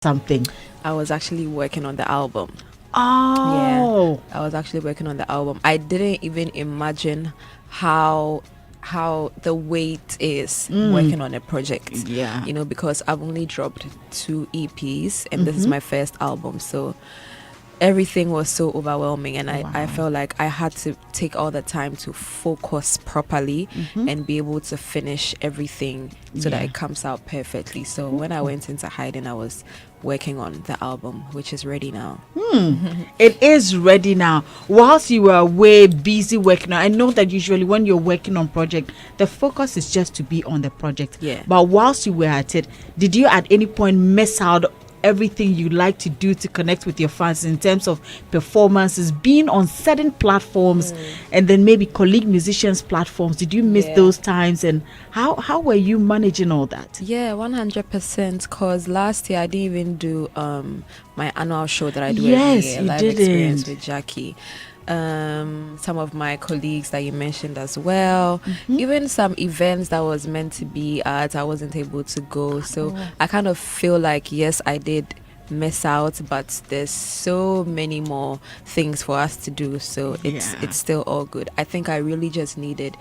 something? I was actually working on the album. Oh, Yeah, I was actually working on the album. I didn't even imagine how the weight is working on a project. yeah. You know, because I've only dropped 2 EPs and this is my first album, so everything was so overwhelming, and I felt like I had to take all the time to focus properly and be able to finish everything so that it comes out perfectly. So when I went into hiding, I was working on the album, which is ready now. It is ready now. Whilst you were away busy working on, I know that usually when you're working on project, the focus is just to be on the project. Yeah. But whilst you were at it, did you at any point miss out everything you like to do to connect with your fans in terms of performances, being on certain platforms and then maybe colleague musicians platforms? Did you miss those times, and how were you managing all that? Yeah, 100%, because last year I didn't even do my annual show that I do Yes, every year, you live didn't. experience with Gyakie. Some of my colleagues that you mentioned as well, even some events that was meant to be at, I wasn't able to go. So I kind of feel like, yes, I did miss out, but there's so many more things for us to do, so it's still all good. I think I really just needed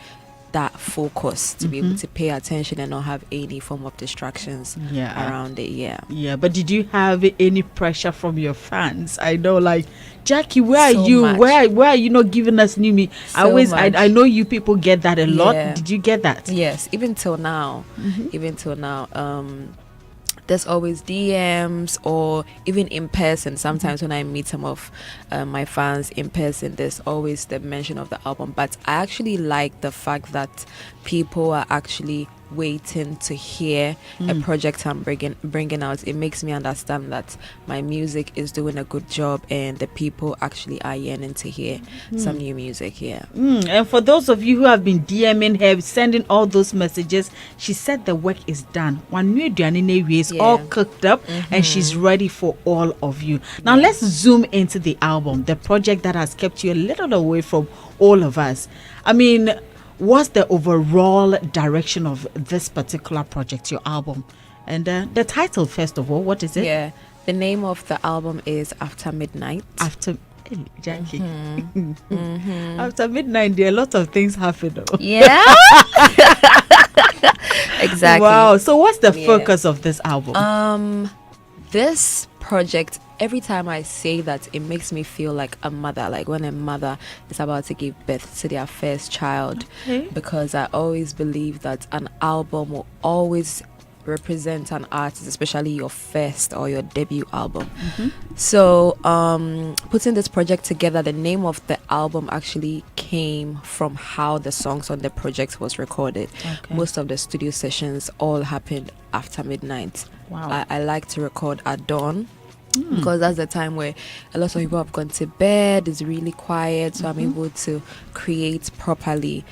that focus to be able to pay attention and not have any form of distractions around it. Yeah, but did you have any pressure from your fans? I know, like, Gyakie, where So are you? much. Where are you not giving us new me? So much. I know you people get that a lot. Yeah. Did you get that? Yes, even till now, there's always DMs, or even in person. Sometimes when I meet some of my fans in person, there's always the mention of the album. But I actually like the fact that people are actually waiting to hear a project I'm bringing out. It makes me understand that my music is doing a good job and the people actually are yearning to hear some new music. And for those of you who have been DMing her, sending all those messages, she said the work is done. One new Dianine is all cooked up and she's ready for all of you. Now let's zoom into the album, the project that has kept you a little away from all of us. I mean, what's the overall direction of this particular project, your album? And the title, first of all, what is it? Yeah, the name of the album is After Midnight. After Gyakie. After midnight, there are a lot of things happen. Yeah. Exactly. Wow. So what's the focus of this album? This project, every time I say that, it makes me feel like a mother, like when a mother is about to give birth to their first child. Because I always believe that an album will always represent an artist, especially your first or your debut album. So putting this project together, the name of the album actually came from how the songs on the project was recorded. Most of the studio sessions all happened after midnight. Wow. I like to record at dawn, because that's the time where a lot of people have gone to bed, it's really quiet, so I'm able to create properly,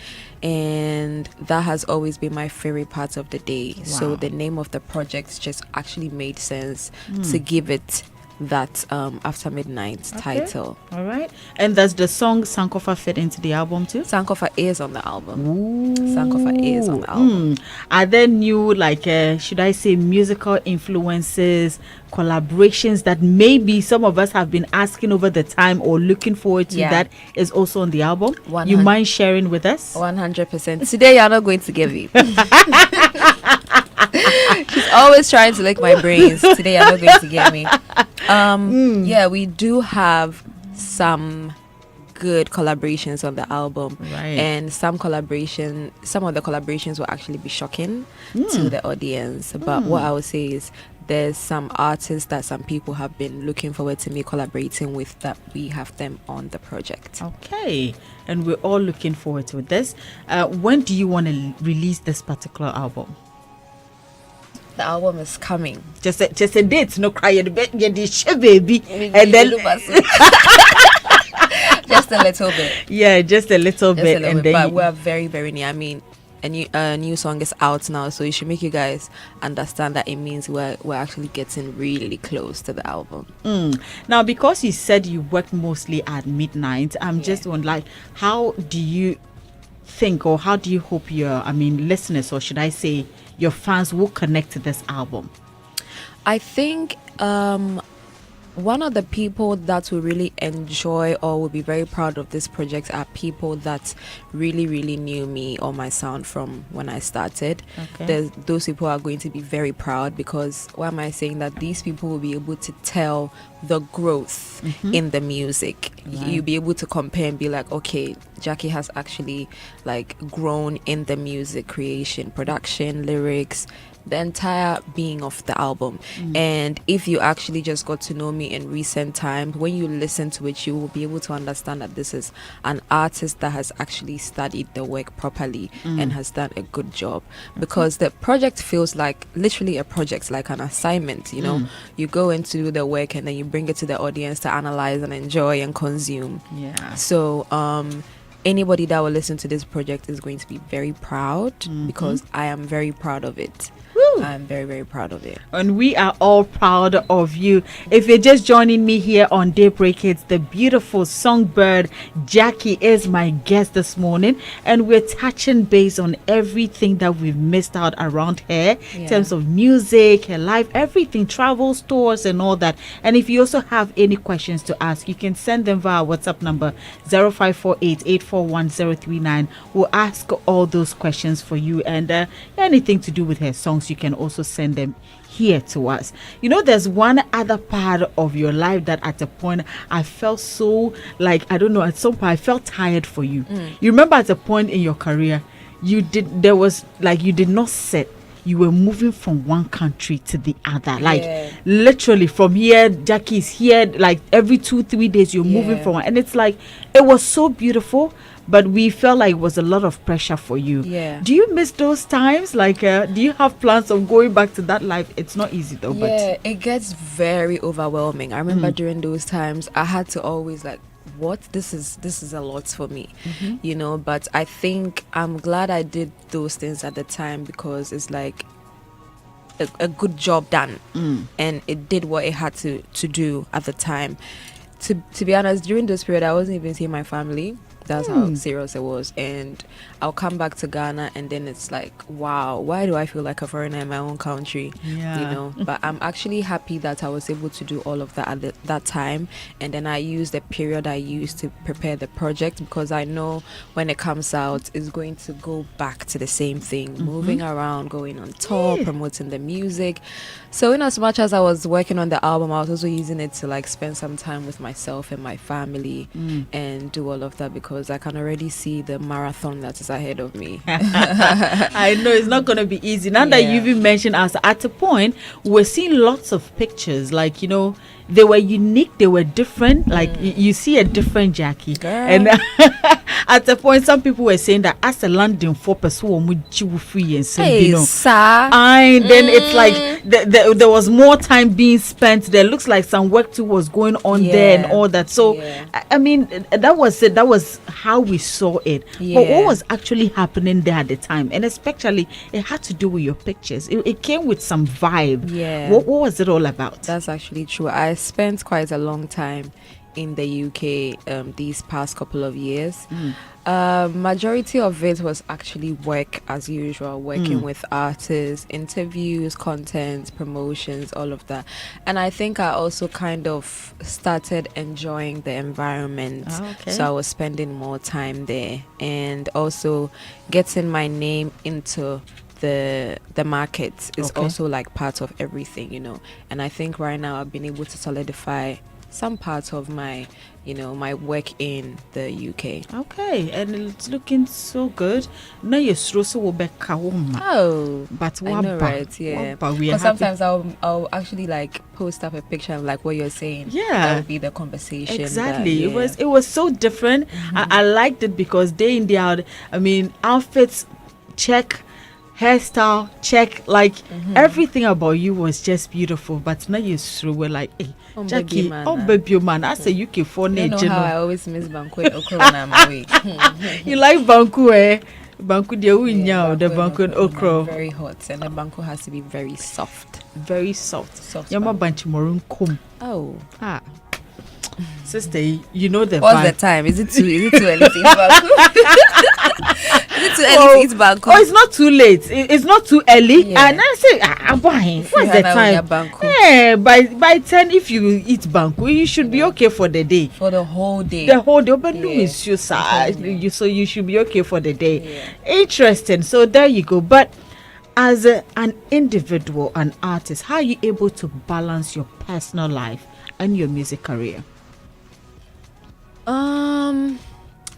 and that has always been my favorite part of the day. So the name of the project just actually made sense to give it that After Midnight title. All right. And does the song Sankofa fit into the album too? Sankofa is on the album. Sankofa is on the album. Are there new, like, should I say, musical influences, collaborations that maybe some of us have been asking over the time or looking forward to that is also on the album? 100. You mind sharing with us? 100%. Today you're not going to give me. She's always trying to lick my brains. Today you're not going to get me. Yeah, we do have some good collaborations on the album, and some of the collaborations will actually be shocking to the audience. But what I would say is there's some artists that some people have been looking forward to me collaborating with, that we have them on the project. Okay, and we're all looking forward to this. When do you want to release this particular album? The album is coming. Just a date, no cry the bed, yeah, this baby, and then just a little bit. Yeah, just a little bit, and then but we're very, very near. I mean, a new song is out now, so it should make you guys understand that it means we're actually getting really close to the album. Now, because you said you work mostly at midnight, I'm just wondering, like, how do you think, or how do you hope your listeners, or should I say your fans, will connect to this album? I think one of the people that will really enjoy or will be very proud of this project are people that really knew me or my sound from when I started. Those people are going to be very proud, because why am I saying that? These people will be able to tell the growth in the music. You'll be able to compare and be like, okay, Gyakie has actually like grown in the music creation, production, lyrics, the entire being of the album. And if you actually just got to know me in recent times, when you listen to it, you will be able to understand that this is an artist that has actually studied the work properly and has done a good job. Because the project feels like literally a project, like an assignment, you know. You go into the work and then you bring it to the audience to analyze and enjoy and consume. So anybody that will listen to this project is going to be very proud, because I am very proud of it. I'm very proud of it. And we are all proud of you. If you're just joining me here on Daybreak, it's the beautiful songbird Gyakie is my guest this morning, and we're touching base on everything that we've missed out around her in terms of music, her life, everything, travel, stores and all that. And if you also have any questions to ask, you can send them via WhatsApp number 0548-841-039. We'll ask all those questions for you, and anything to do with her songs, you can also send them here to us. You know, there's one other part of your life that at a point I felt so, like, I don't know, at some point I felt tired for you. You remember at a point in your career, you did not sit. You were moving from one country to the other, like literally from here. Gyakie is here, like every 2-3 days you're moving from one, and it's like it was so beautiful, but we felt like it was a lot of pressure for you. Do you miss those times? Like, do you have plans of going back to that life? It's not easy though. But it gets very overwhelming. I remember during those times, I had to always like, what? This is a lot for me, you know. But I think I'm glad I did those things at the time, because it's like a good job done, and it did what it had to do at the time. To be honest, during this period, I wasn't even seeing my family. That's how serious it was. And I'll come back to Ghana, and then it's like, wow, why do I feel like a foreigner in my own country? You know. But I'm actually happy that I was able to do all of that at that time. And then I used the period I used to prepare the project, because I know when it comes out, it's going to go back to the same thing, moving around, going on tour, promoting the music. So in as much as I was working on the album, I was also using it to like spend some time with myself and my family and do all of that, because I can already see the marathon that is ahead of me. I know it's not going to be easy. Now that you even mentioned us, at a point, we're seeing lots of pictures, like, you know, they were unique, they were different. Like you see a different Gyakie. And at the point, some people were saying that as a London for person free and so, you know, and then it's like there was more time being spent. There looks like some work too was going on there and all that. So I mean, that was it. That was how we saw it. But what was actually happening there at the time, and especially it had to do with your pictures. It came with some vibe. What was it all about? That's actually true. I spent quite a long time in the UK these past couple of years. Majority of it was actually work as usual, working with artists, interviews, content, promotions, all of that. And I think I also kind of started enjoying the environment. So I was spending more time there, and also getting my name into the market is also like part of everything, you know. And I think right now I've been able to solidify some parts of my, you know, my work in the UK. And it's looking so good. Now you're so but I know, right? Because sometimes I'll actually like post up a picture of like what you're saying. That would be the conversation. Exactly. It was so different. I liked it because day in, day out, I mean, outfits check, hairstyle check, like everything about you was just beautiful. But now you're through, we're like, hey, Gyakie, baby man, I say UK for you know how I always miss Banku and okra when I'm away. You like Banku, eh? Banku the Banku and okra. Very hot, and the Banku has to be very soft. Very soft. Yama bunch maroon comb. Sister, you know the What's vibe. the time? Is it too early to eat banku? Is it too early to eat banku? Oh, it's not too late. It's not too early. Yeah. And I say, what's the time? Yeah, By 10, if you eat banku, you should be okay for the day. for the whole day. The whole day, but Yeah. is your side. So you should be okay for the day. Yeah. Interesting. So there you go. But as an individual, an artist, how are you able to balance your personal life and your music career?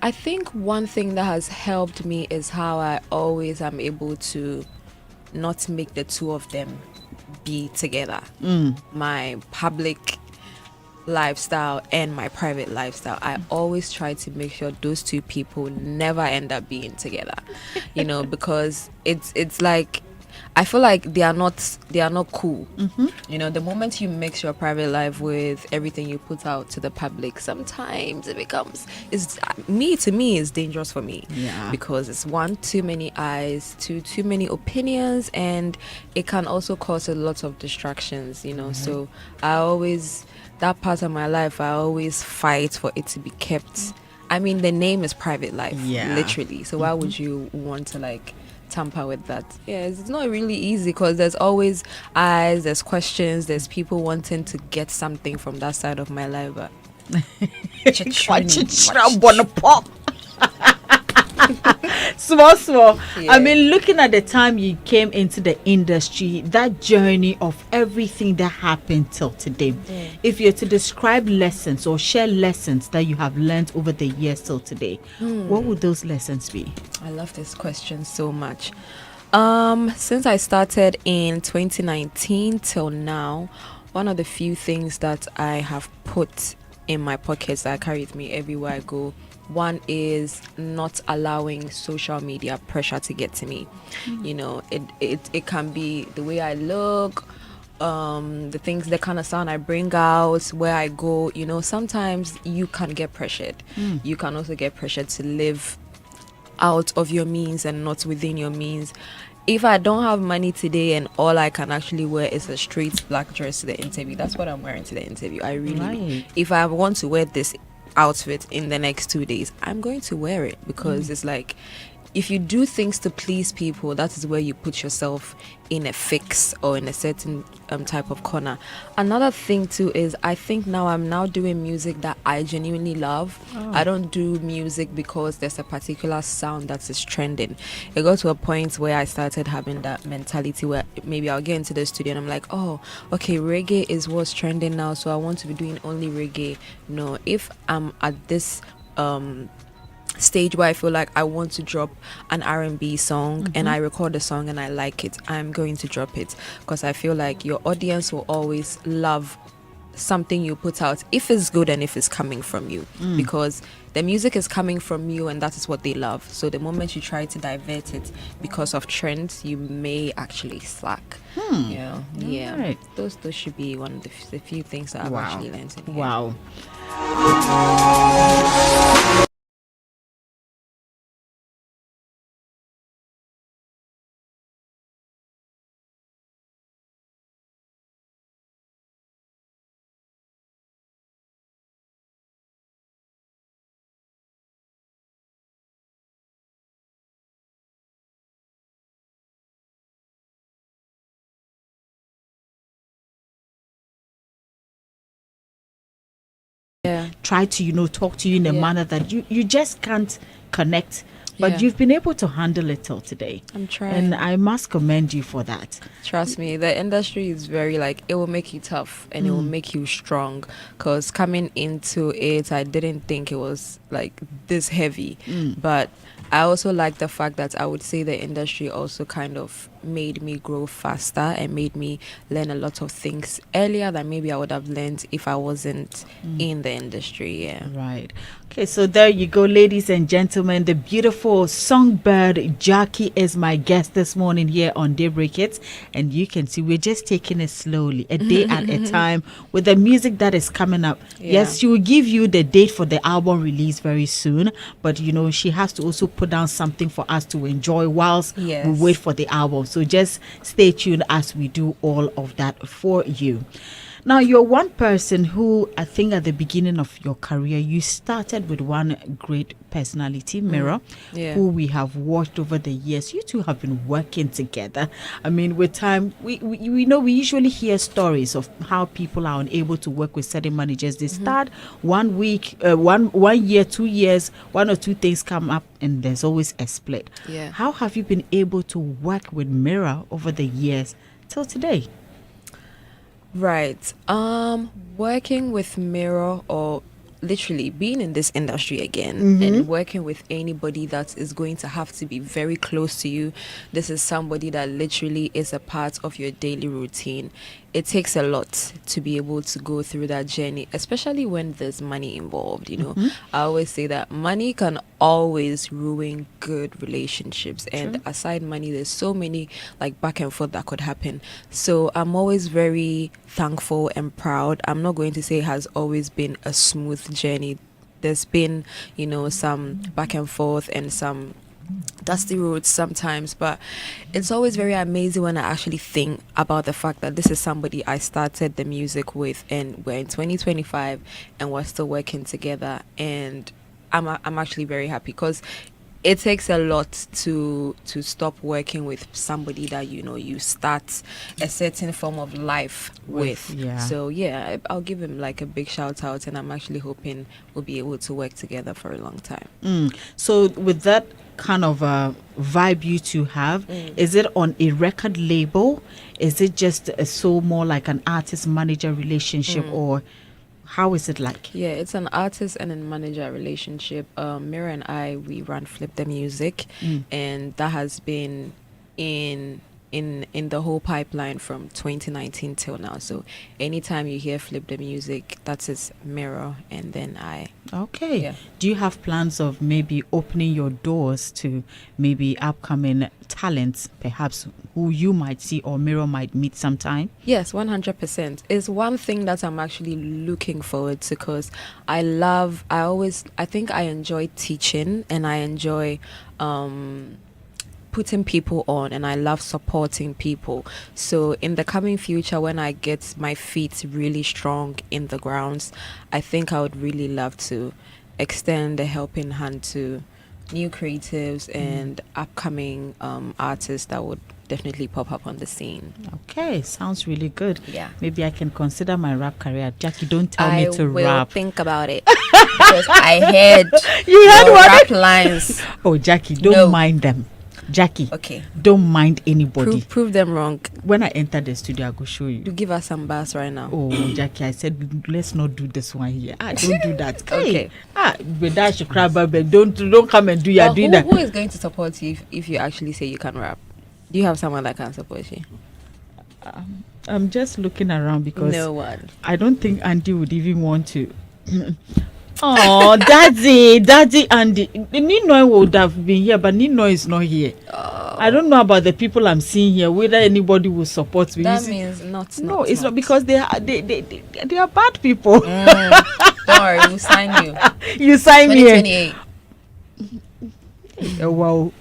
I think one thing that has helped me is how I always am able to not make the two of them be together. My public lifestyle and my private lifestyle. I always try to make sure those two people never end up being together. Because it's like I feel like they are not cool. The moment you mix your private life with everything you put out to the public, sometimes it becomes to me it's dangerous for me. Yeah. Because it's one, too many eyes, too many opinions, and it can also cause a lot of distractions, So I always, that part of my life, I always fight for it to be kept. I mean, the name is private life, literally. So why would you want to tamper with that? It's not really easy because there's always eyes, there's questions, there's people wanting to get something from that side of my life, but small. Yeah. I mean, looking at the time you came into the industry, that journey of everything that happened till today, if you're to describe lessons or share lessons that you have learned over the years till today, what would those lessons be? I love this question so much. Since I started in 2019 till now, one of the few things that I have put in my pockets that I carry with me everywhere I go, one is not allowing social media pressure to get to me. It can be the way I look, the kind of sound I bring out, where I go. Sometimes you can get pressured. You can also get pressured to live out of your means and not within your means. If I don't have money today and all I can actually wear is a straight black dress to the interview, that's what I'm wearing to the interview. I really, if I want to wear this outfit in the next 2 days, I'm going to wear it, because it's like, if you do things to please people, that is where you put yourself in a fix or in a certain type of corner. Another thing too is, I think now I'm now doing music that I genuinely love. I don't do music because there's a particular sound that is trending. It got to a point where I started having that mentality where maybe I'll get into the studio and I'm like, oh, okay, reggae is what's trending now, so I want to be doing only reggae. No, if I'm at this stage where I feel like I want to drop an R&B song and I record the song and I like it, I'm going to drop it, because I feel like your audience will always love something you put out if it's good and if it's coming from you, because the music is coming from you and that is what they love. So the moment you try to divert it because of trends, you may actually slack. Right. Those should be one of the few things that I've actually learned in here. Wow. Try to talk to you in a manner that you just can't connect, but you've been able to handle it till today. I'm trying, and I must commend you for that. Trust me, the industry is very it will make you tough and it will make you strong, because coming into it, I didn't think it was this heavy, but I also like the fact that I would say the industry also kind of made me grow faster and made me learn a lot of things earlier than maybe I would have learned if I wasn't in the industry. Right. Okay, so there you go, ladies and gentlemen. The beautiful songbird Gyakie is my guest this morning here on Daybreak Hits, and you can see we're just taking it slowly, a day at a time, with the music that is coming up. Yes, she will give you the date for the album release very soon, but she has to also put down something for us to enjoy whilst we wait for the album. So just stay tuned as we do all of that for you. Now, you're one person who I think at the beginning of your career, you started with one great personality, Mirror, who we have watched over the years. You two have been working together. I mean, with time, we know we usually hear stories of how people are unable to work with certain managers. They start 1 week, 1 year, 2 years, one or two things come up, and there's always a split. Yeah. How have you been able to work with Mirror over the years till today? Right. Working with Mirror, or literally being in this industry again and working with anybody that is going to have to be very close to you. This is somebody that literally is a part of your daily routine. It takes a lot to be able to go through that journey, especially when there's money involved. You know, I always say that money can always ruin good relationships. And aside money, there's so many like back and forth that could happen. So I'm always very thankful and proud. I'm not going to say it has always been a smooth journey. There's been, you know, some back and forth and some dusty roads sometimes, but it's always very amazing when I actually think about the fact that this is somebody I started the music with, and we're in 2025 and we're still working together, and I'm actually very happy, because it takes a lot to stop working with somebody that you start a certain form of life with. So yeah, I'll give him like a big shout out, and I'm actually hoping we'll be able to work together for a long time. So with that kind of vibe you two have, is it on a record label? Is it just so more like an artist manager relationship, or how is it like? Yeah, it's an artist and a manager relationship. Mira and I, we run Flip the Music, and that has been in the whole pipeline from 2019 till now. So anytime you hear Flip the Music, that's his Mirror, and then I. Okay. Yeah. Do you have plans of maybe opening your doors to maybe upcoming talents, perhaps who you might see or Mirror might meet sometime? Yes, 100%. It's one thing that I'm actually looking forward to, because I think I enjoy teaching, and I enjoy putting people on, and I love supporting people. So in the coming future, when I get my feet really strong in the grounds, I think I would really love to extend a helping hand to new creatives and upcoming artists that would definitely pop up on the scene. Okay, sounds really good. Yeah. Maybe I can consider my rap career. Gyakie, don't tell me to I will rap. think about it. Because I heard You heard your what? rap lines. Oh, Gyakie, don't No. mind them. Gyakie, Okay. don't mind anybody. Prove them wrong. When I enter the studio, I'll go show you. You give us some bars right now. Oh, Gyakie, I said let's not do this one here. Don't do that. Okay. But that should cry, but don't come and do your doing that. Who is going to support you if you actually say you can rap? Do you have someone that can support you? I'm just looking around because No one. I don't think Andy would even want to. Oh, Daddy Andy. Nino would have been here, but Nino is not here. I don't know about the people I'm seeing here, whether anybody will support me. That means not. No, it's not, because they are bad people. Don't worry, we'll sign you. You sign me. 2028. Wow.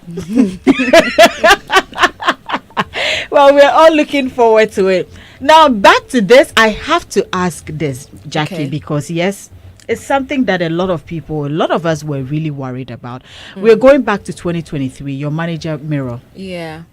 Well, we're all looking forward to it. Now, back to this. I have to ask this, Gyakie, Okay. because yes, it's something that a lot of us were really worried about. We're going back to 2023. Your manager, Mirror. Yeah.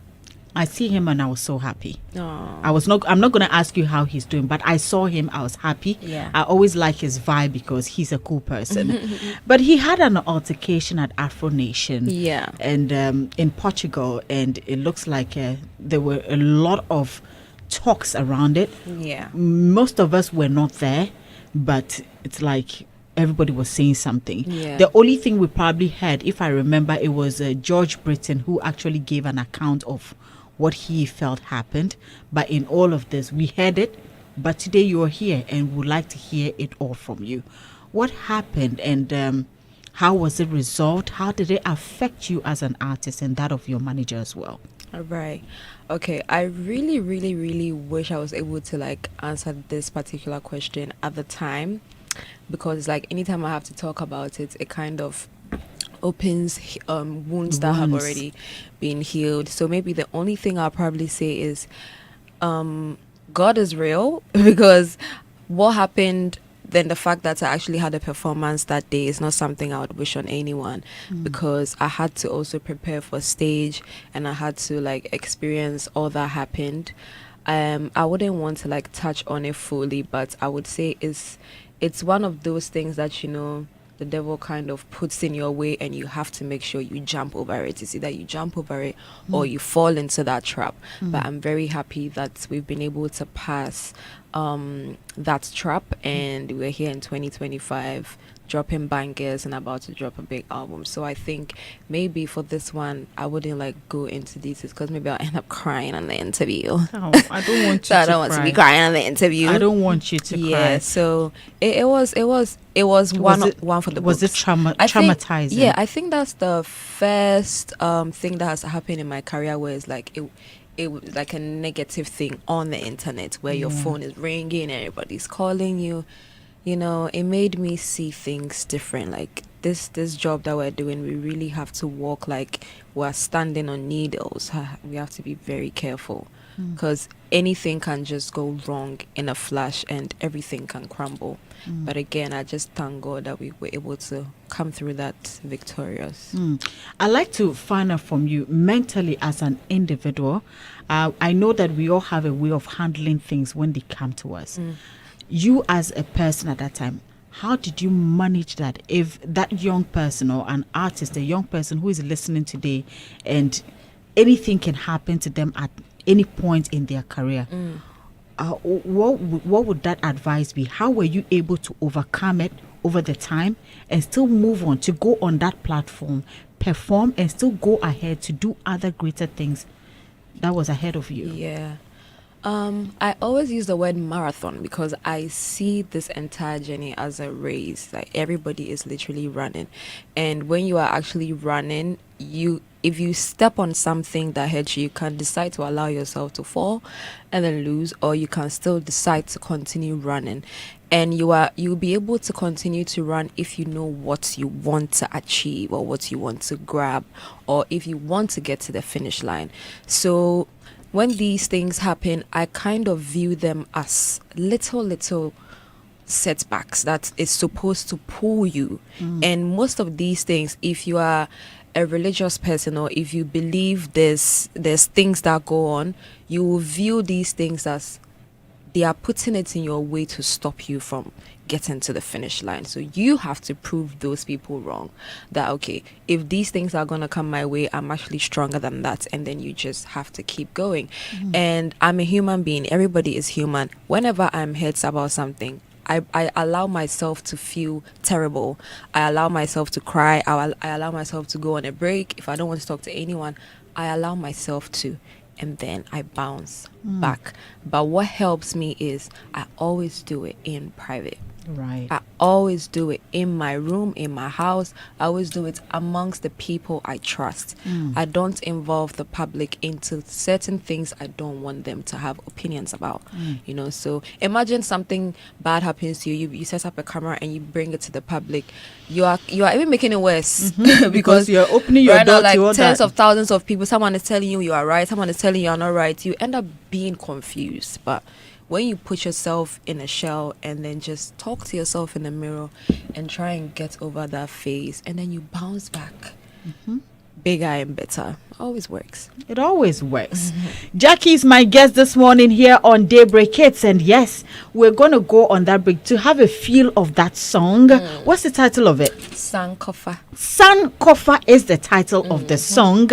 I see him and I was so happy. Oh. I'm not going to ask you how he's doing, but I saw him, I was happy. Yeah. I always like his vibe because he's a cool person. But he had an altercation at Afro Nation. Yeah. And in Portugal, and it looks like there were a lot of talks around it. Yeah. Most of us were not there, but it's like everybody was saying something. Yeah. The only thing we probably heard, if I remember, it was George Britton who actually gave an account of what he felt happened. But in all of this, we heard it. But today you're here and would like to hear it all from you. What happened, and how was it resolved? How did it affect you as an artist and that of your manager as well? All right. Okay. I really, really, really wish I was able to like answer this particular question at the time, because like anytime I have to talk about it, it kind of opens wounds that have already been healed. So maybe the only thing I'll probably say is God is real, because what happened, then the fact that I actually had a performance that day is not something I would wish on anyone, because I had to also prepare for stage, and I had to like experience all that happened. I wouldn't want to like touch on it fully, but I would say it's one of those things that, you know, the devil kind of puts in your way, and you have to make sure you jump over it. It's either you jump over it or you fall into that trap. But I'm very happy that we've been able to pass that trap, and we're here in 2025 dropping bangers and about to drop a big album. So I think maybe for this one I wouldn't like go into details, because maybe I'll end up crying on the interview. Oh, I don't want you so I don't want to be crying on the interview. I don't want you to cry. So it was one for the books. Was it traumatizing? I think that's the first thing that has happened in my career where it's like it was like a negative thing on the internet, where your phone is ringing and everybody's calling you. You know, it made me see things different. Like this job that we're doing, we really have to walk like we're standing on needles. We have to be very careful, because anything can just go wrong in a flash and everything can crumble. But again, I just thank God that we were able to come through that victorious. I'd like to find out from you, mentally as an individual. I know that we all have a way of handling things when they come to us. You as a person at that time, how did you manage that? If that young person or an artist, a young person who is listening today, and anything can happen to them at any point in their career, what would that advice be? How were you able to overcome it over the time and still move on to go on that platform, perform, and still go ahead to do other greater things that was ahead of you? Yeah. I always use the word marathon, because I see this entire journey as a race. Like everybody is literally running, and when you are actually running, if you step on something that hurts you, you can decide to allow yourself to fall and then lose, or you can still decide to continue running. And you'll be able to continue to run if you know what you want to achieve, or what you want to grab, or if you want to get to the finish line. So when these things happen, I kind of view them as little setbacks that is supposed to pull you. And most of these things, if you are a religious person, or if you believe there's things that go on, you will view these things as they are putting it in your way to stop you from getting to the finish line. So you have to prove those people wrong, that okay, if these things are gonna come my way, I'm actually stronger than that. And then you just have to keep going. And I'm a human being, everybody is human. Whenever I'm hurt about something, I allow myself to feel terrible. I allow myself to cry. I allow myself to go on a break. If I don't want to talk to anyone, I allow myself to, and then I bounce back. But what helps me is I always do it in private. Right. I always do it in my room, in my house. I always do it amongst the people I trust. I don't involve the public into certain things I don't want them to have opinions about. You know, so imagine something bad happens to you. You set up a camera and you bring it to the public. You are even making it worse because you're opening your right door now, to like all tens that. of thousands of people. Someone is telling you are right. Someone is telling you are not right. You end up being confused. But when you put yourself in a shell and then just talk to yourself in the mirror and try and get over that phase, and then you bounce back bigger and better, always works. It always works. Gyakie is my guest this morning here on Daybreak Hitz, and yes, we're going to go on that break to have a feel of that song. What's the title of it? Sankofa. Sankofa is the title of the song,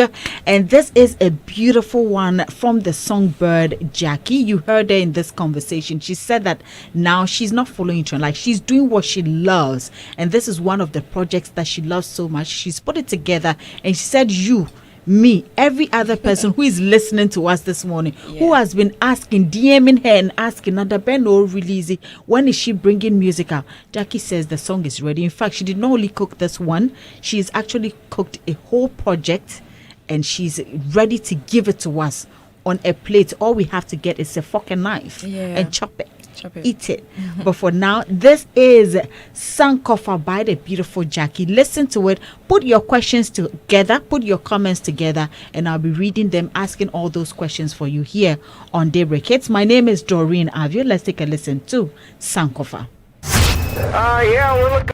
and this is a beautiful one from the songbird Gyakie. You heard her in this conversation. She said that now she's not following trend, like she's doing what she loves, and this is one of the projects that she loves so much. She's put it together, and she said you, me, every other person who is listening to us this morning, who has been asking, DMing her and asking, Nadabe no release it, when is she bringing music out? Gyakie says the song is ready. In fact, she did not only cook this one, she's actually cooked a whole project, and she's ready to give it to us on a plate. All we have to get is a fork and knife and chop it. Chop it. Eat it. But for now, this is Sankofa by the beautiful Gyakie. Listen to it. Put your questions together. Put your comments together. And I'll be reading them, asking all those questions for you here on Daybreak Hits. My name is Doreen Avio. Let's take a listen to Sankofa. Yeah, we're looking.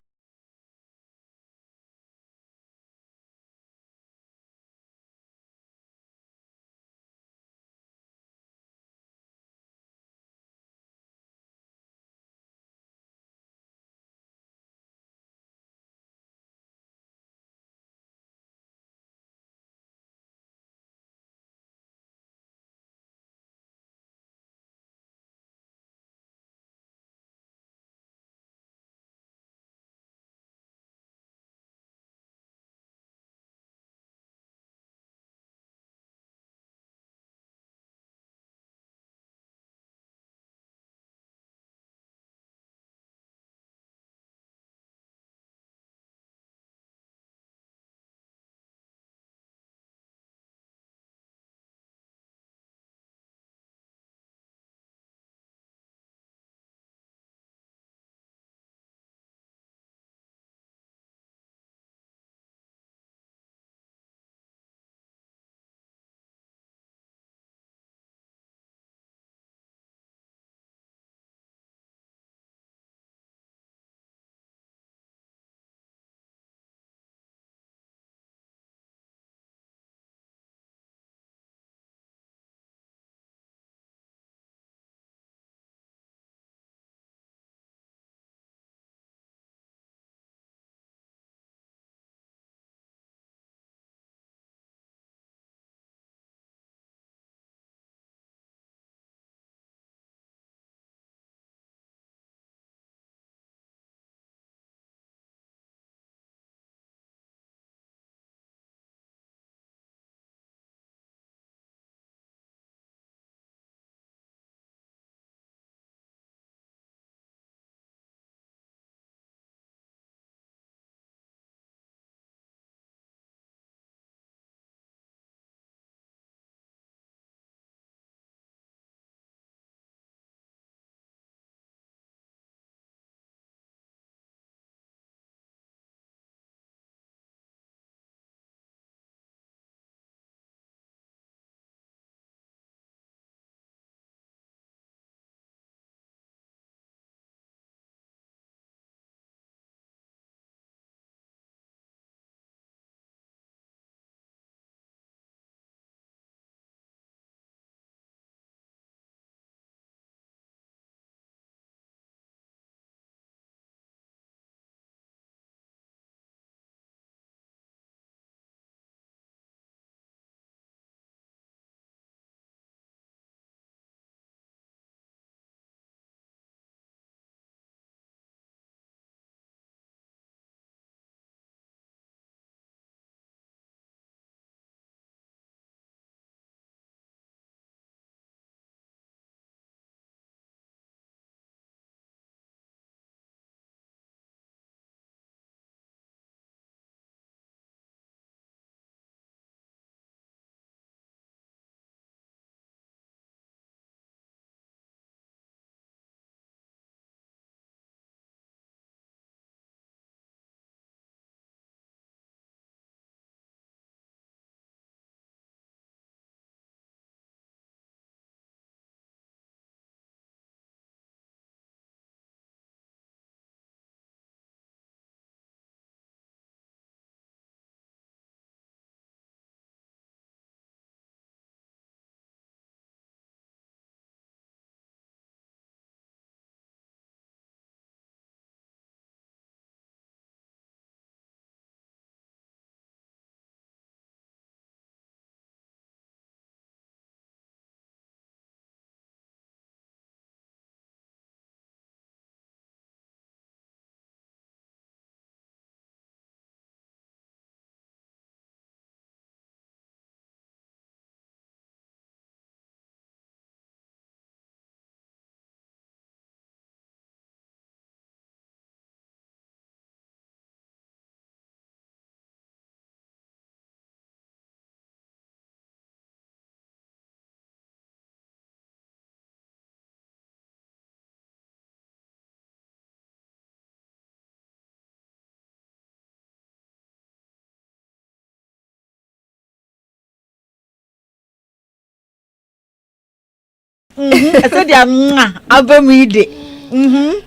I said, yeah,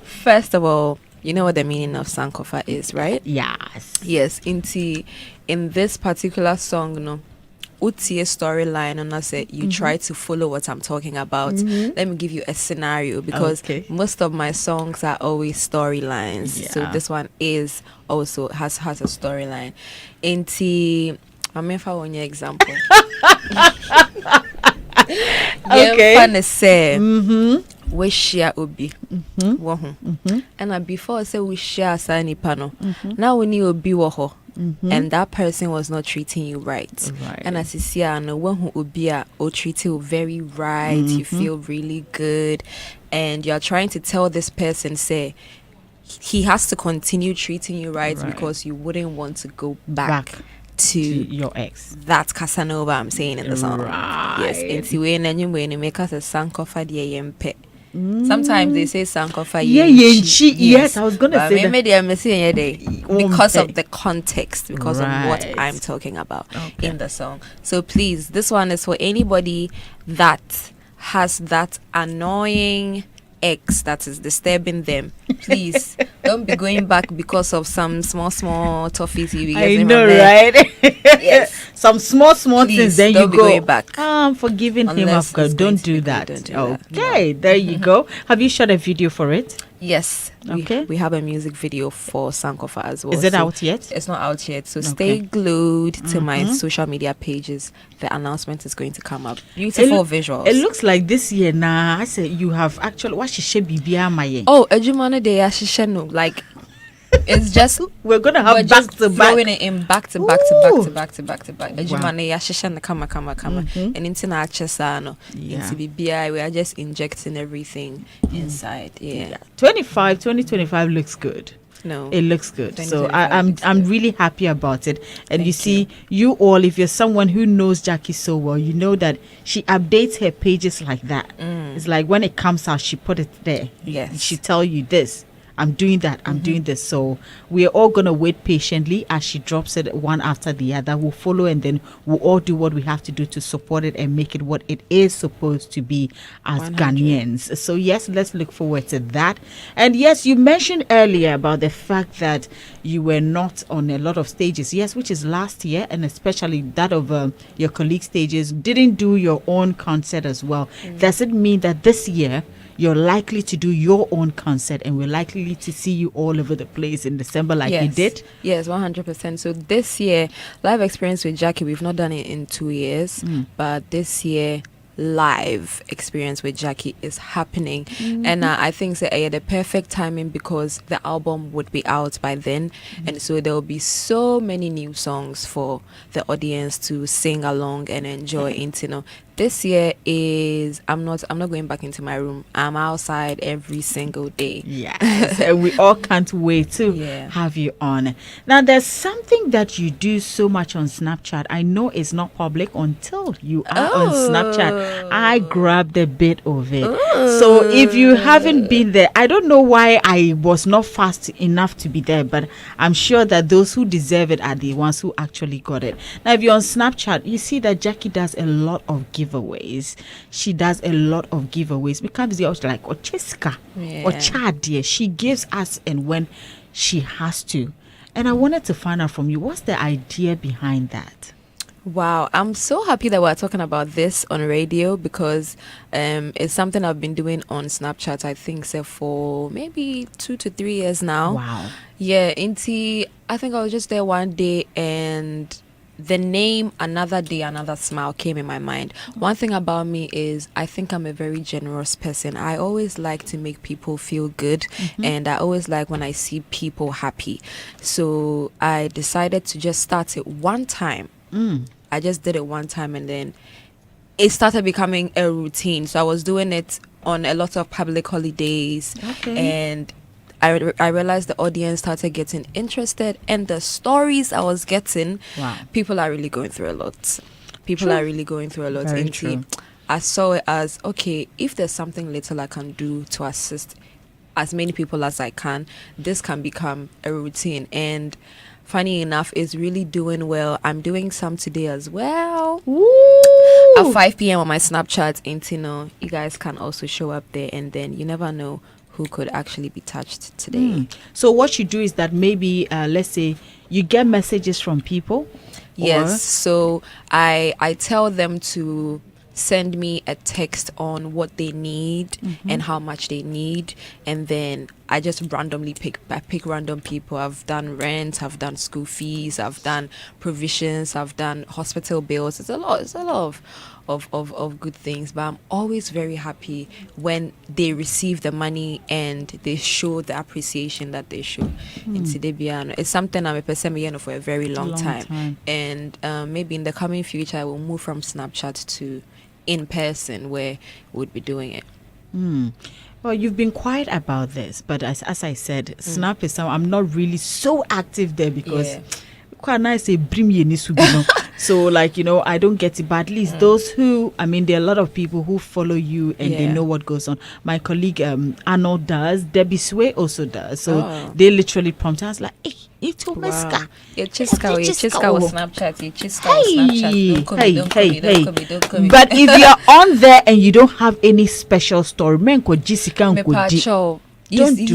First of all, you know what the meaning of Sankofa is, right? yes. Yes, in this particular song, no. Utie storyline, and I said you try to follow what I'm talking about. Let me give you a scenario, because most of my songs are always storylines. So this one is also has a storyline. Inti, I'm for one example. Okay. Fun say. We share obi. And before I say we share sani pano. Now we need obi woho. And that person was not treating you right. And as you see, I know when who obi or treat you very right, you feel really good, and you're trying to tell this person, say he has to continue treating you right, because you wouldn't want to go back to your ex. That's Casanova I'm saying in the song. Yes, and when you make us a sankofa de sometimes they say sankofa yes, I was gonna say maybe they are missing a day because of the context, because of what I'm talking about in the song. So please, this one is for anybody that has that annoying ex that is disturbing them. Please don't be going back because of some small toffees you be getting. I know, right? Yes. Some small things, then you be go going back. I'm forgiving him, of God. Don't do that. Okay, there you go. Have you shot a video for it? Yes. Okay. We have a music video for Sankofa as well. Is it out yet? It's not out yet. So stay glued to my social media pages. The announcement is going to come up. Beautiful visuals. It looks like this year now. I say you have actually what she should be behind. Oh, Ejumane de Ashishenu. Like, it's just we're gonna have back to back, throwing it in back to back. Ejumane Ashishenu kama. And into na chesano. Into BBI, we are just injecting everything inside. Yeah. 2025 looks good. No, it looks good. So I'm really happy about it. And you see, you all, if you're someone who knows Gyakie so well, you know that she updates her pages like that. It's like when it comes out, she put it there. Yes, she tell you this. I'm doing that. I'm doing this. So we're all going to wait patiently as she drops it one after the other. We'll follow, and then we'll all do what we have to do to support it and make it what it is supposed to be as 100. Ghanaians. So yes, let's look forward to that. And yes, you mentioned earlier about the fact that you were not on a lot of stages. Yes, which is last year, and especially that of your colleague stages. Didn't do your own concert as well. Does it mean that this year you're likely to do your own concert, and we're likely to see you all over the place in December like you did? Yes, 100%. So this year, live experience with Gyakie, we've not done it in 2 years, but this year, live experience with Gyakie is happening. And I think the perfect timing, because the album would be out by then, and so there will be so many new songs for the audience to sing along and enjoy into. This year is I'm not going back into my room. I'm outside every single day. Yes. And we all can't wait to have you on. Now there's something that you do so much on Snapchat. I know it's not public until you are on Snapchat. I grabbed a bit of it. So if you haven't been there, I don't know why I was not fast enough to be there, but I'm sure that those who deserve it are the ones who actually got it. Now if you're on Snapchat, you see that Gyakie does a lot of giveaways. She does a lot of giveaways. Becomes the like Ocheska or Chad. She gives us and when she has to. And I wanted to find out from you, what's the idea behind that? Wow, I'm so happy that we're talking about this on radio, because it's something I've been doing on Snapchat, I think, for maybe 2 to 3 years now. Wow. Yeah, I think I was just there one day, and the name Another Day, Another Smile came in my mind. One thing about me is I think I'm a very generous person. I always like to make people feel good, and I always like when I see people happy. So I decided to just start it one time. I just did it one time, and then it started becoming a routine. So I was doing it on a lot of public holidays, and I realized the audience started getting interested, and the stories I was getting, people are really going through a lot. Are really going through a lot. Very true. I saw it as, okay, if there's something little I can do to assist as many people as I can, this can become a routine. And funny enough, it's really doing well. I'm doing some today as well. Ooh. at 5 p.m. on my Snapchat. And you guys can also show up there, and then you never know who could actually be touched today. So what you do is that maybe let's say you get messages from people. Yes. So I tell them to send me a text on what they need and how much they need, and then I just randomly pick random people. I've done rent, I've done school fees, I've done provisions, I've done hospital bills. It's a lot of good things, but I'm always very happy when they receive the money and they show the appreciation that they show in Sidebiano. It's something I'm a person for a very long time. And maybe in the coming future I will move from Snapchat to in person where we'd be doing it. Well, you've been quiet about this, but as I said, Snap is I'm not really so active there because quite nice a so like I don't get it, but at least those who there are a lot of people who follow you and they know what goes on. My colleague Arnold does, Debbie Sway also does, so they literally prompt us like, hey, it's Wow. Chiska was Snapchat. Don't come. But if you're on there and you don't have any special story, you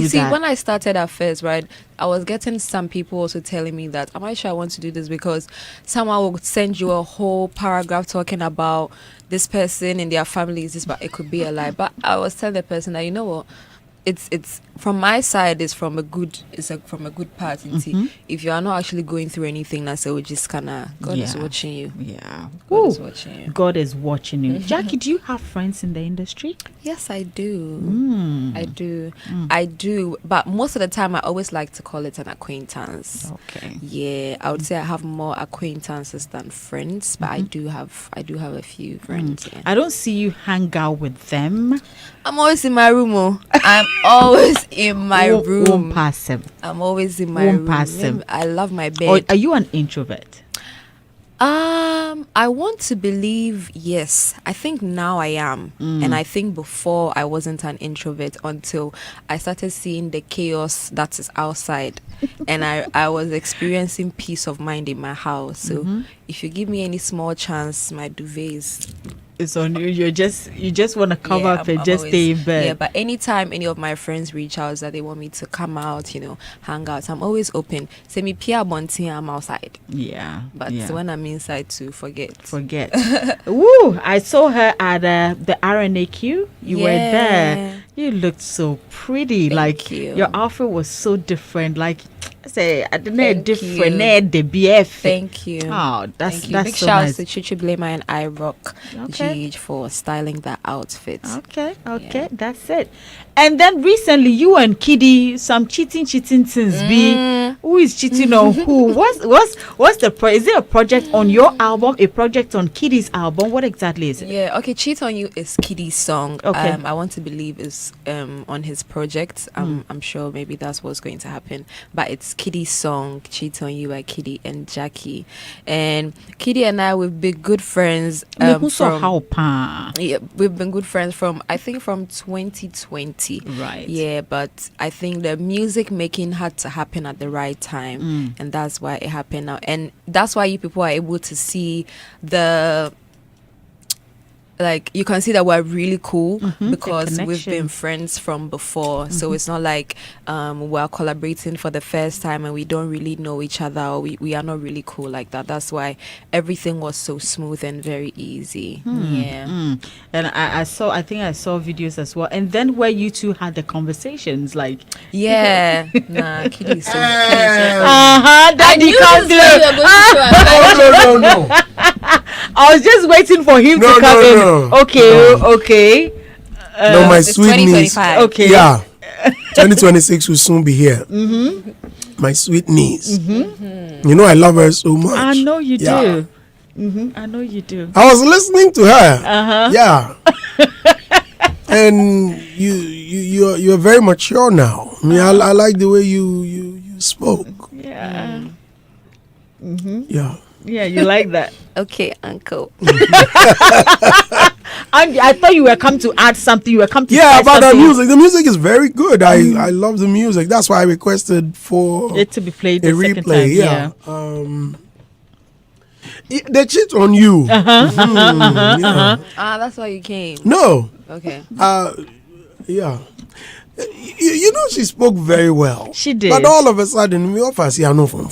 see, when I started at first, right, I was getting some people also telling me that, am I sure I want to do this? Because someone will send you a whole paragraph talking about this person and their families, but it could be a lie. But I was telling the person that, you know what, it's from my side, it's from a good part. If you are not actually going through anything, that's so just kinda God is watching you. Yeah, God is watching you. God is watching you. Gyakie, do you have friends in the industry? Yes, I do. I do. But most of the time, I always like to call it an acquaintance. Okay. Yeah, I would say I have more acquaintances than friends, but I do have a few friends. Yeah. I don't see you hang out with them. I'm always in my room. I'm always in my room. I'm always in my room. I love my bed. Or are you an introvert? I want to believe yes. I think now I am, and I think before I wasn't an introvert until I started seeing the chaos that is outside, and I was experiencing peace of mind in my house. So if you give me any small chance, my duvet is on you. You just want to cover up and just stay in bed. Yeah, but anytime any of my friends reach out that they want me to come out, hang out, I'm always open. Say me Pia Bonti, I'm outside. Yeah. But when I'm inside too, forget. Woo! I saw her at the RNAQ. You were there. You looked so pretty. Thank you. Your outfit was so different. Like say I don't know, Thank different. you. The BF. Thank you. Oh, that's Big so shout nice. to Chichi Blama and I Rock GH for styling that outfit. Okay, that's it. And then recently, you and Kiddy, some cheating things. Who is cheating on who? What's the is it a project on your album? A project on Kiddy's album? What exactly is it? Yeah, okay. Cheat on You is Kiddy's song. Okay. I want to believe is on his project. I'm sure maybe that's what's going to happen. But it's Kiddy's song, Cheat on You by Kiddy and Gyakie. And Kiddy and I, we've been good friends. Yeah, we've been good friends from 2020. Right. Yeah, but I think the music making had to happen at the right time, and that's why it happened now. And that's why you people are able to see you can see that we're really cool because we've been friends from before. So it's not like we're collaborating for the first time and we don't really know each other, or we are not really cool like that. That's why everything was so smooth and very easy. Yeah. And I think I saw videos as well. And then where you two had the conversations, like Kiddy is so Daddy can't do it. No. I was just waiting for him to come in. Okay. No, my sweet niece. Okay. Yeah. 2026 will soon be here. My sweet niece. You know I love her so much. I know you do. I know you do. I was listening to her. Yeah. And you're very mature now. I mean, I like the way you spoke. Yeah. Yeah. Yeah, you like that. Okay, uncle. I thought you were come to add something. You were come to about the music. The music is very good. I love the music. That's why I requested for it to be played a the second replay. time. They cheat on you. Yeah. That's why you came. No. Okay. Yeah. You know, she spoke very well. She did. But all of a sudden, we offer see no phone.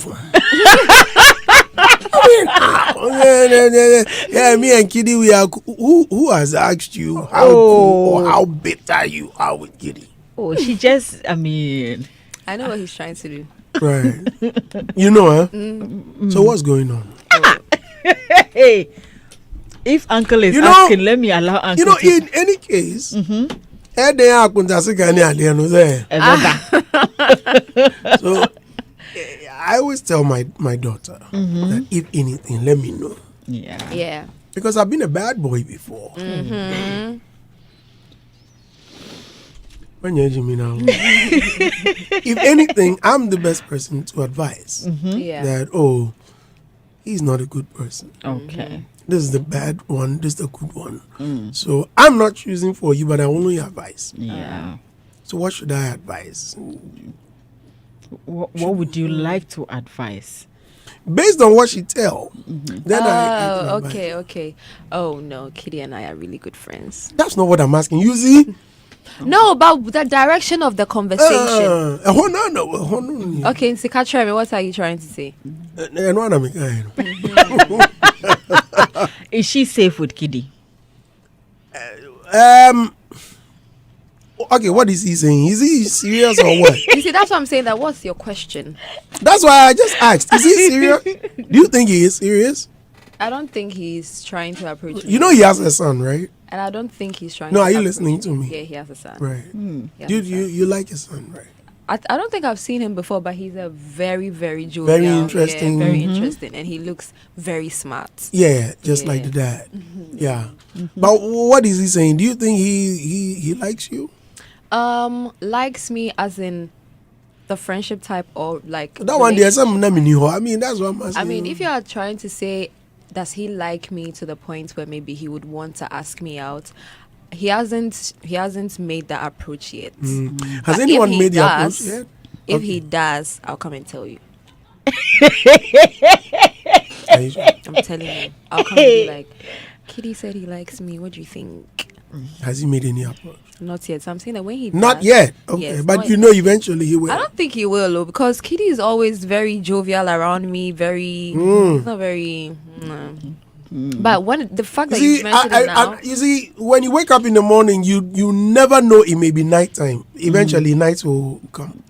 Yeah, me and Kitty, we are. Who has asked you how cool or how bitter you are with Kitty? Oh, she just, I mean. I know what he's trying to do. Right. You know, huh? So what's going on? Hey, if uncle is asking, let me allow uncle. You know, in any case, so I always tell my daughter that if anything, let me know. Yeah. Because I've been a bad boy before. If anything, I'm the best person to advise that, he's not a good person. Okay. This is the bad one, this is the good one. So I'm not choosing for you, but I only advise. Yeah. So what should I advise? What would you like to advise? Based on what she tell, then I okay. Oh no, Kitty and I are really good friends. That's not what I'm asking. You see? No, about the direction of the conversation. Okay, Nsikatra, what are you trying to say? Is she safe with Kitty? Okay, what is he saying? Is he serious or what? You see, that's what I'm saying. That what's your question? That's why I just asked. Is he serious? Do you think he is serious? I don't think he's trying to approach me. You know he has a son, right? And I don't think he's trying No, to are you listening to me? Yeah, he has a son. Right. You like his son, right? I don't think I've seen him before, but he's a very, very jovial. Very interesting. Yeah, very interesting. And he looks very smart. Yeah, just like the dad. Yeah. But what is he saying? Do you think he likes you? Likes me as in the friendship type, or like that one there's some I mean, that's what I'm asking. I mean, if you are trying to say, does he like me to the point where maybe he would want to ask me out? He hasn't made that approach yet. Has anyone made the approach yet? If he does, I'll come and tell you. I'm telling you. I'll come and be like, Kitty said he likes me. What do you think? Has he made any approach? Not yet. So I'm saying that when he not does, yet. Okay, yes, but you know eventually he will. I don't think he will, though, because Kitty is always very jovial around me. Very not very. But when the fact that you mentioned it now, you see, when you wake up in the morning, you never know it may be nighttime. Eventually, night will come.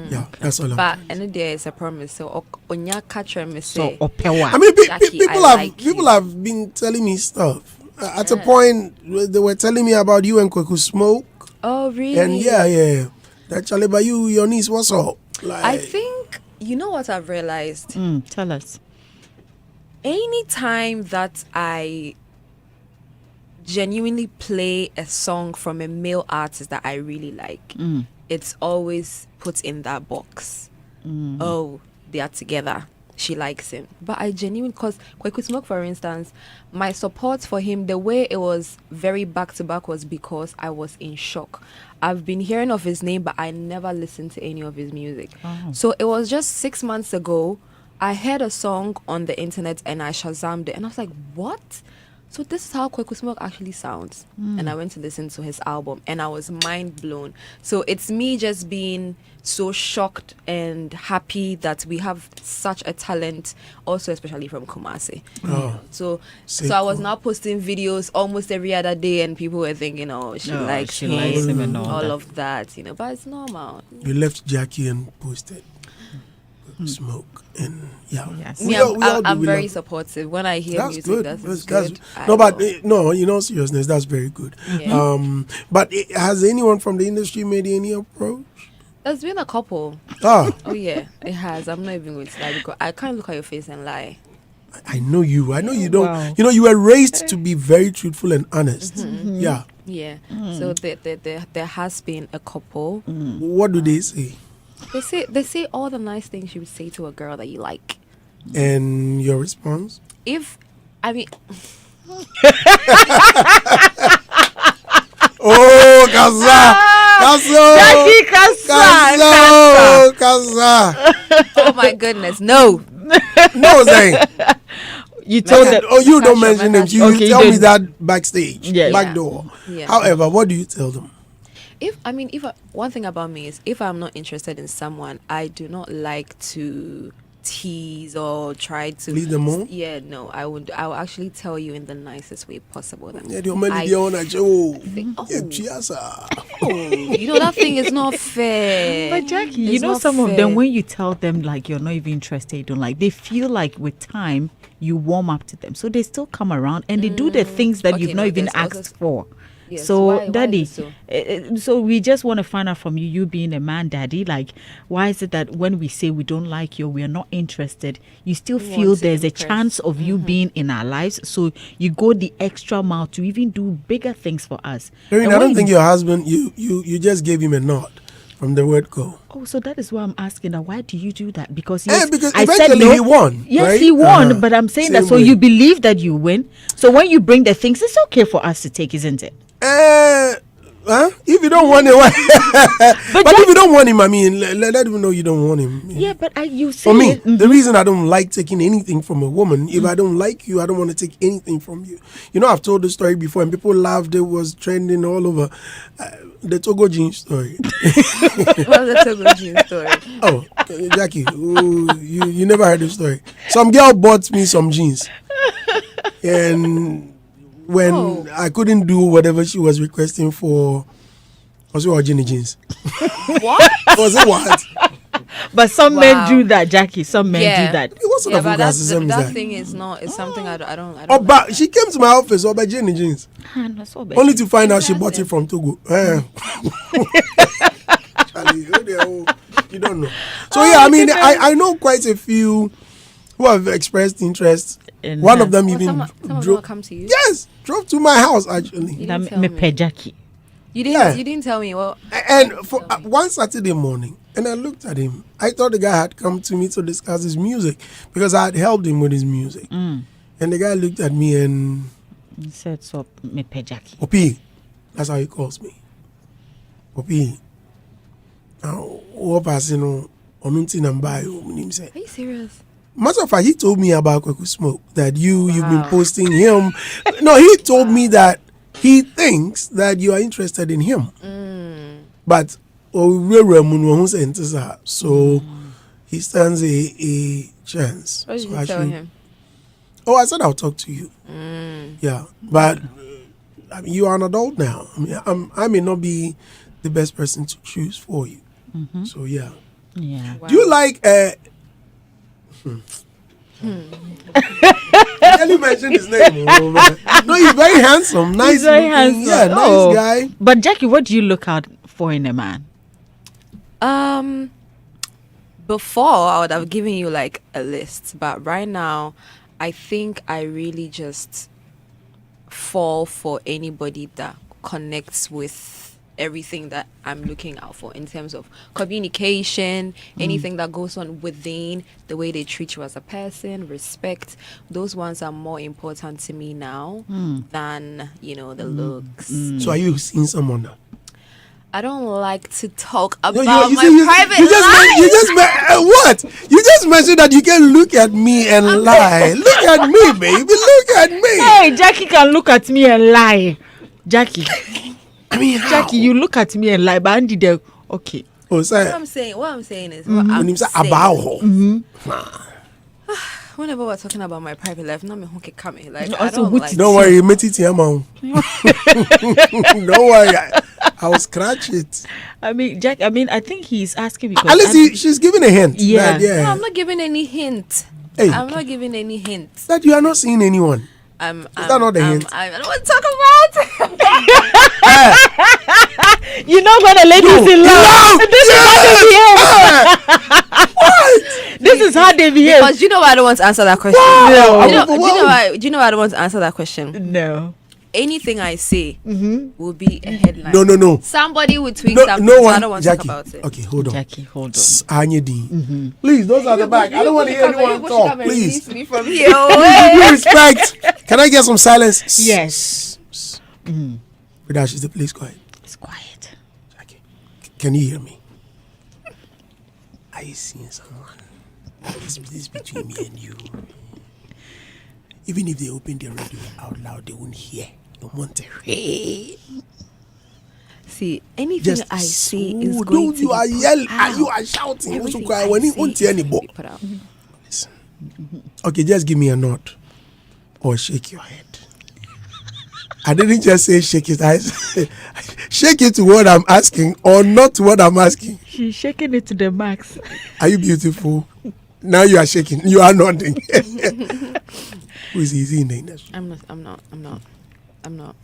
Yeah, that's all. But and there is a promise. So onya catcher me say. I mean, people have been telling me stuff. At a point, they were telling me about you and Kweku Smoke. Oh, really? And yeah. Actually, by your niece, what's up? Like, I think, you know what I've realized? Tell us. Anytime that I genuinely play a song from a male artist that I really like, it's always put in that box. Oh, they are together. She likes him. But I genuinely, because Kweku Smoke, for instance, my support for him, the way it was very back to back was because I was in shock. I've been hearing of his name, but I never listened to any of his music. So it was just 6 months ago, I heard a song on the internet and I Shazammed it. And I was like, what? So this is how Kweku Smoke actually sounds. And I went to listen to his album and I was mind blown. So it's me just being so shocked and happy that we have such a talent, also especially from Kumasi. So I was now posting videos almost every other day and people were thinking, she likes him and all of that, but it's normal. You left Gyakie and posted Smoke and I'm very supportive when I hear that's music. Good. That's good. Seriousness, that's very good. But has anyone from the industry made any approach? There's been a couple. Oh yeah, it has. I'm not even going to lie because I can't look at your face and lie. I know you. I know you don't. Wow. You were raised to be very truthful and honest. Yeah. So there has been a couple. What do they say? They say all the nice things you would say to a girl that you like. And your response? Oh, Kaza! Oh my goodness, no. No, Zane. You told them. Oh, you don't mention them. You Okay, tell me that backstage, back Yeah. door. Yeah. However, what do you tell them? One thing about me is if I'm not interested in someone, I do not like to tease or try to Lead them on? Yeah, no, I will actually tell you in the nicest way possible. That Yeah, the money they own at you. That thing is not fair. But Gyakie, It's not some of fair. them, when you tell them like you're not even interested, you don't like, they feel like with time you warm up to them, so they still come around and they do the things that you've not even asked for. Yes, So, why Daddy, is it so we just want to find out from you being a man, Daddy, like, why is it that when we say we don't like you, we are not interested, you still feel want to there's a impress. chance of you being in our lives, so you go the extra mile to even do bigger things for us? I And don't when think your husband, you just gave him a nod from the word go. Oh, so that is why I'm asking that. Why do you do that? Because Because I said eventually no. he won. Yes, right? he won. But I'm saying that Same so way. you believe that you win. So when you bring the things, it's okay for us to take, isn't it? If you don't want him, but Jack- if you don't want him, I mean, let him know you don't want him. Yeah, but you say For me, it- the reason I don't like taking anything from a woman, if I don't like you, I don't want to take anything from you. I've told the story before, and people laughed. It was trending all over. The Togo jeans story. What's the Togo jeans story? Oh, Gyakie, you never heard the story. Some girl bought me some jeans, and when I couldn't do whatever she was requesting for, was it Origini jeans? What? Was it what? But some Wow. men do that, Jackie. Some men do that. What sort of but racism is that that? thing is not. It's something I don't. Oh, but she came to my office by Jenny jeans, only to find out she bought it from Togo. Charlie, you don't know. So I mean, I know quite a few who have expressed interest. One of them even some of them drove. will come to you. Yes, drove to my house actually. You didn't tell Me me. pay Jackie. You didn't. Yeah. You didn't tell me. Well, And for one Saturday morning, and I looked at him. I thought the guy had come to me to discuss his music because I had helped him with his music. And the guy looked at me and He said so. Me pay Jackie. Opi, that's how he calls me. Opi. Now, what passing on are you serious? Matter of fact, he told me about Kweku Smoke, that you've been posting him. No, he told me that he thinks that you are interested in him. But so he stands a chance. What did So you tell him? Oh, I said I'll talk to you. Yeah, but I mean, you are an adult now. I mean, I may not be the best person to choose for you. So yeah. Yeah. Wow. Do you like? Can you mention his name? Oh, man. No, he's very handsome. Nice. He's very looking. handsome. Yeah, Oh. nice guy. But Jackie, what do you look out for in a man? Before I would have given you like a list, but right now, I think I really just fall for anybody that connects with everything that I'm looking out for in terms of communication, anything that goes on within, the way they treat you as a person, respect. Those ones are more important to me now than, the looks. So are you seeing someone now? I don't like to talk about No, my private you life. what? You just mentioned that you can look at me and lie. Look at me, baby. Look at me. Hey, Jackie can look at me and lie. Jackie, I mean, how? Jackie, you look at me and lie, but Andy, okay. Oh, What sorry. I'm saying is, When you say about whenever we're talking about my private life, not me who coming. Like, I Also, don't what like. is- don't worry, meet it here, man. Don't worry, I'll scratch it. I mean, I think he's asking because At least she's giving a hint. Yeah. That, No, I'm not giving any hint. Hey. I'm not giving any hint. That you are not seeing anyone. Is that not the hint? I don't want to talk about. you know when a lady is in love. This is how they behave. Because you know why I don't want to answer that question. No. Do you know why I don't want to answer that question? No. Anything I say will be a headline. No. Somebody will tweet No, something. no So one. I don't want Jackie. to talk about it. Okay, hold on. Jackie, hold on. Anyedin. Please, those are the back. I don't want to hear anyone talk. Please. Me from here. With respect. Can I get some silence? Yes. Ridash, is the place quiet? It's quiet. Jackie, can you hear me? Are you seeing someone? This between me and you. Even if they open the radio out loud, they won't hear. They won't hear. See, anything Just I say so is going to you be are put yelling, out. you are shouting. Everything Also, I when you say won't is hear going to anybody. be put out. Listen. Okay, just give me a nod or shake your head. I didn't just say shake it. I said, shake it to what I'm asking or not to what I'm asking. She's shaking it to the max. Are you beautiful? Now you are shaking. You are nodding. Who is he in the industry? I'm not.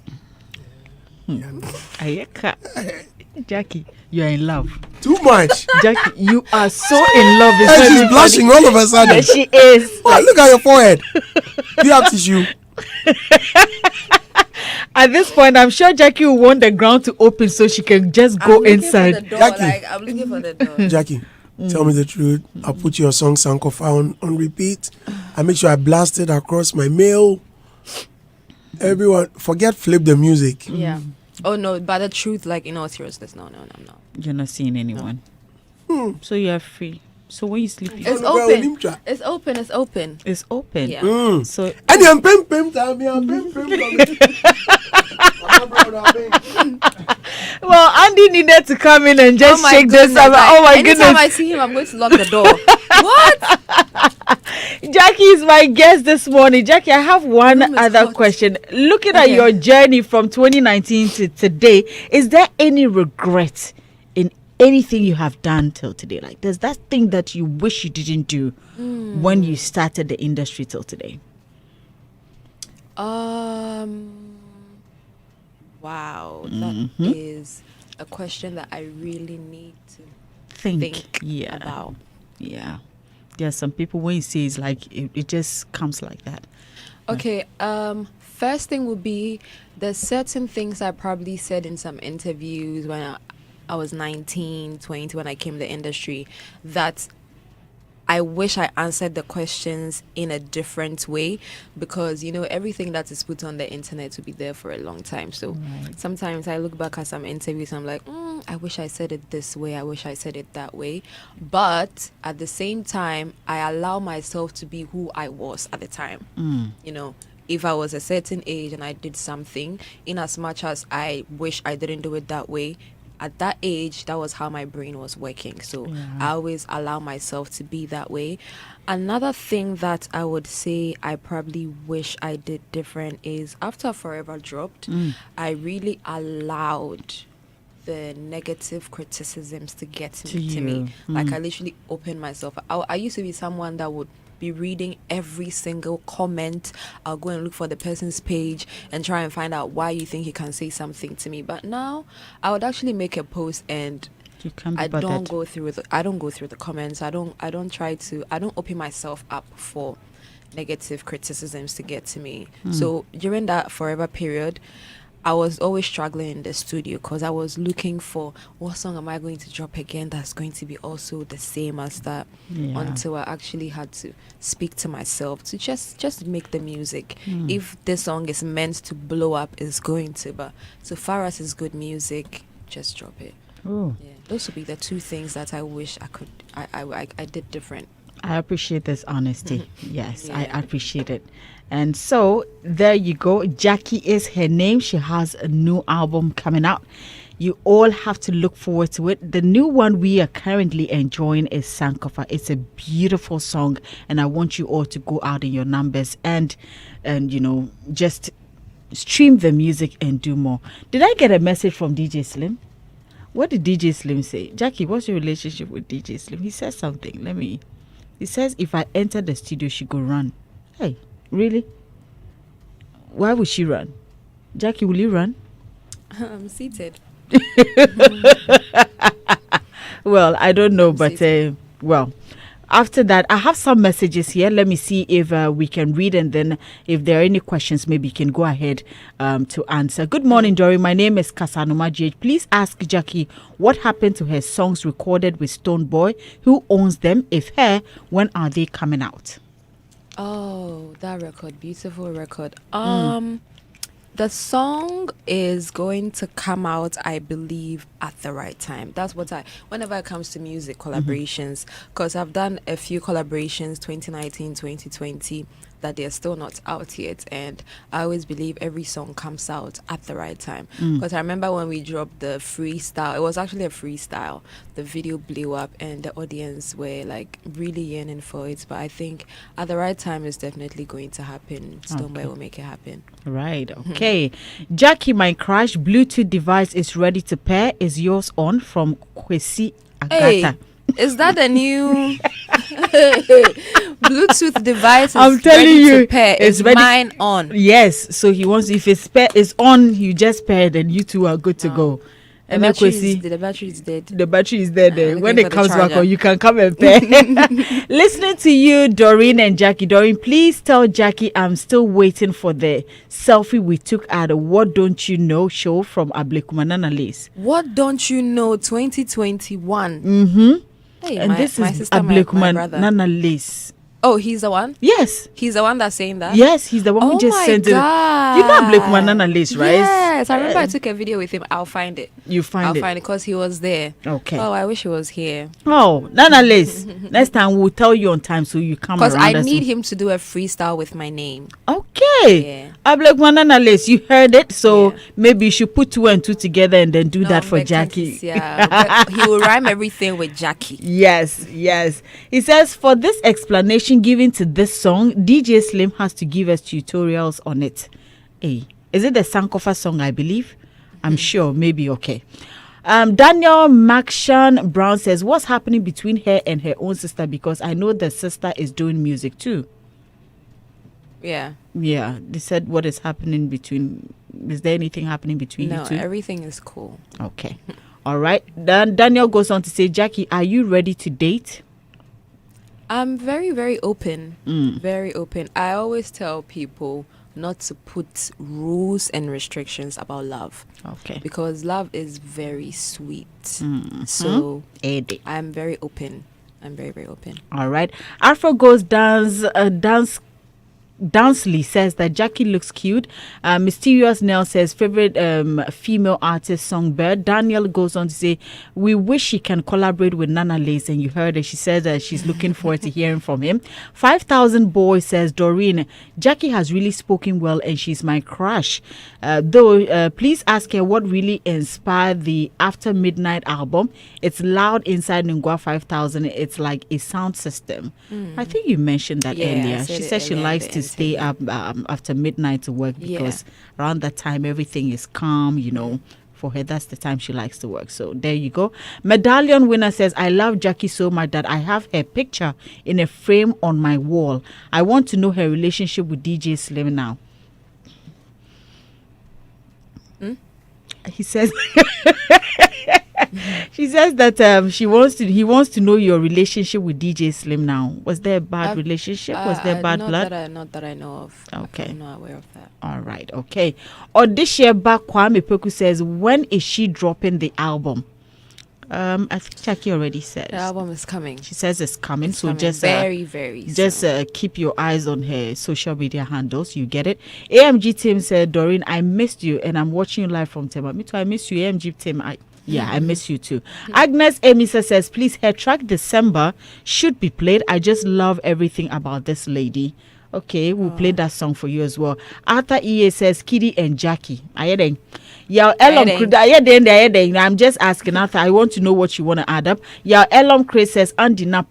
Ayeka. Gyakie, you are in love. Too much. Gyakie, you are so in love. It's And not she's even blushing funny. all of a sudden. Yes, she is. Oh, look at your forehead. Do you have tissue? At this point, I'm sure Gyakie will want the ground to open so she can just go inside. Gyakie. I'm looking for the door. Gyakie, tell me the truth. I'll put your song Sankofa on repeat. I make sure I blast it across my mail. Everyone, forget flip the music. Yeah. Oh no, but the truth, like in all seriousness, no, I'm not. You're not seeing anyone. So you are free. So when you sleep, It's no, open. well, It's open. It's open. it's open. Yeah. So And you're pim time. well, Andy needed to come in and just shake this up. Oh my Anytime goodness. I see him, I'm going to lock the door. What? Gyakie is my guest this morning. Gyakie, I have one Room is other hot. question. Looking at your journey from 2019 to today, is there any regret in anything you have done till today? Like, there's that thing that you wish you didn't do when you started the industry till today? Wow, that is a question that I really need to think about. Yeah. There are some people, when you say it's like, it just comes like that. Okay, first thing would be there's certain things I probably said in some interviews when I was 19, 20, when I came to the industry, that I wish I answered the questions in a different way, because, you know, everything that is put on the internet will be there for a long time. So sometimes I look back at some interviews and I'm like, I wish I said it this way. I wish I said it that way. But at the same time, I allow myself to be who I was at the time. You know, if I was a certain age and I did something, in as much as I wish I didn't do it that way, at that age, that was how my brain was working. So I always allow myself to be that way. Another thing that I would say I probably wish I did different is after Forever dropped, I really allowed the negative criticisms to get to me. Like, I literally opened myself. I used to be someone that would be reading every single comment. I'll go and look for the person's page and try and find out why you think you can say something to me. But now I would actually make a post and I don't go through the comments. I don't open myself up for negative criticisms to get to me. So during that Forever period, I was always struggling in the studio because I was looking for what song am I going to drop again that's going to be also the same as that, until I actually had to speak to myself to just make the music. If this song is meant to blow up, it's going to, but so far as it's good music, just drop it. Those would be the two things that I wish I did different. I appreciate this honesty. Yes, I appreciate it. And so there you go. Gyakie is her name. She has a new album coming out. You all have to look forward to it. The new one we are currently enjoying is Sankofa. It's a beautiful song, and I want you all to go out in your numbers and you know, just stream the music and do more. Did I get a message from DJ Slim? What did DJ Slim say? Gyakie, what's your relationship with DJ Slim? He says something. He says if I enter the studio, she go run. Hey, really? Why would she run? Gyakie, will you run? I'm seated. Well, I don't know, but well, after that, I have some messages here. Let me see if we can read, and then if there are any questions, maybe you can go ahead to answer. Good morning, Dory. My name is Kasanoma GH. Please ask Gyakie what happened to her songs recorded with Stone Boy. Who owns them? If her, when are they coming out? Oh, that record, beautiful record. The song is going to come out, I believe, at the right time. That's what whenever it comes to music collaborations, because I've done a few collaborations, 2019, 2020. that they're still not out yet. And I always believe every song comes out at the right time. Because I remember when we dropped the freestyle, it was actually a freestyle. The video blew up and the audience were like really yearning for it. But I think at the right time, it's definitely going to happen. Stoneboy will make it happen. Right. Okay. Gyakie, my crush, Bluetooth device is ready to pair. Is yours on? From Kwesi Agata. Hey, is that a new Bluetooth device? I'm telling ready you, to pair. it's Is ready. mine on? Yes. So he wants, if it's on, you just pair, then you two are good to go. And then Kwesi, The battery is dead. the battery is there. Then when looking it for the comes back charger. on, you can come and pair. Listening to you, Doreen and Gyakie. Doreen, please tell Gyakie I'm still waiting for the selfie we took at a What Don't You Know show from Ablekumanana Lace. What don't you know? 2021. Hey, And this my is sister, my brother. Ablekumanana Lace. Oh, he's the one. Yes. He's the one that's saying that. Yes, he's the one who Oh just my sent it. God. You know Ablekumanana Lace, right? Yes, I remember I took a video with him. I'll find it. You find I'll it. find it because he was there. Okay. Oh, I wish he was here. Oh, Nana Lace. Next time we'll tell you on time so you come around. Because I us. need him to do a freestyle with my name. Okay. Yeah. Ablekumanana Lace, you heard it. So Yeah. maybe you should put 2 and 2 together and then do that for Gyakie. Yeah, but he will rhyme everything with Gyakie. Yes, yes. He says, for this explanation given to this song, DJ Slim has to give us tutorials on it. Hey, is it the Sankofa song, I believe? I'm sure, maybe, okay. Daniel Makshan Brown says, what's happening between her and her own sister? Because I know the sister is doing music too. Yeah. Yeah, they said what is happening between, is there anything happening between No, you two? everything is cool. Okay. All right. Then Daniel goes on to say, Gyakie, are you ready to date? I'm very, very open. Very open. I always tell people not to put rules and restrictions about love. Okay. Because love is very sweet. So Eddie. I'm very open. I'm very, very open. All right. Afro Goes Dancely says that Gyakie looks cute. Mysterious Nell says favorite female artist Songbird. Daniel goes on to say we wish she can collaborate with Nana Lace, and you heard her. She says that she's looking forward to hearing from him. 5,000 Boy says Doreen, Gyakie has really spoken well and she's my crush. Though please ask her what really inspired the After Midnight album. It's loud inside Ngwa 5000. It's like a sound system. I think you mentioned that earlier. She said she likes to stay up after midnight to work because around that time everything is calm, you know. For her, that's the time she likes to work. So there you go. Medallion winner says, I love Gyakie so much that I have her picture in a frame on my wall. I want to know her relationship with DJ Slim now. He says she says that he wants to know your relationship with DJ Slim now. Was there a bad relationship? Was there bad blood? Not that I know of. Okay. I'm not aware of that. All right, okay. Odisheba Kwame Peku says, when is she dropping the album? I think Gyakie already said. The album is coming. She says it's coming. So coming just very, very just soon. keep your eyes on her social media handles. You get it. AMG Tim said, Doreen, I missed you and I'm watching you live from Tema. Me too, I miss you. AMG Tim, I miss you too. Agnes Emisa says, please, her track December should be played. I just love everything about this lady. Okay, we'll play that song for you as well. Arthur EA says, Kiddy and Gyakie. I'm just asking Arthur. I want to know what you want to add up. Elom Chris says, Andina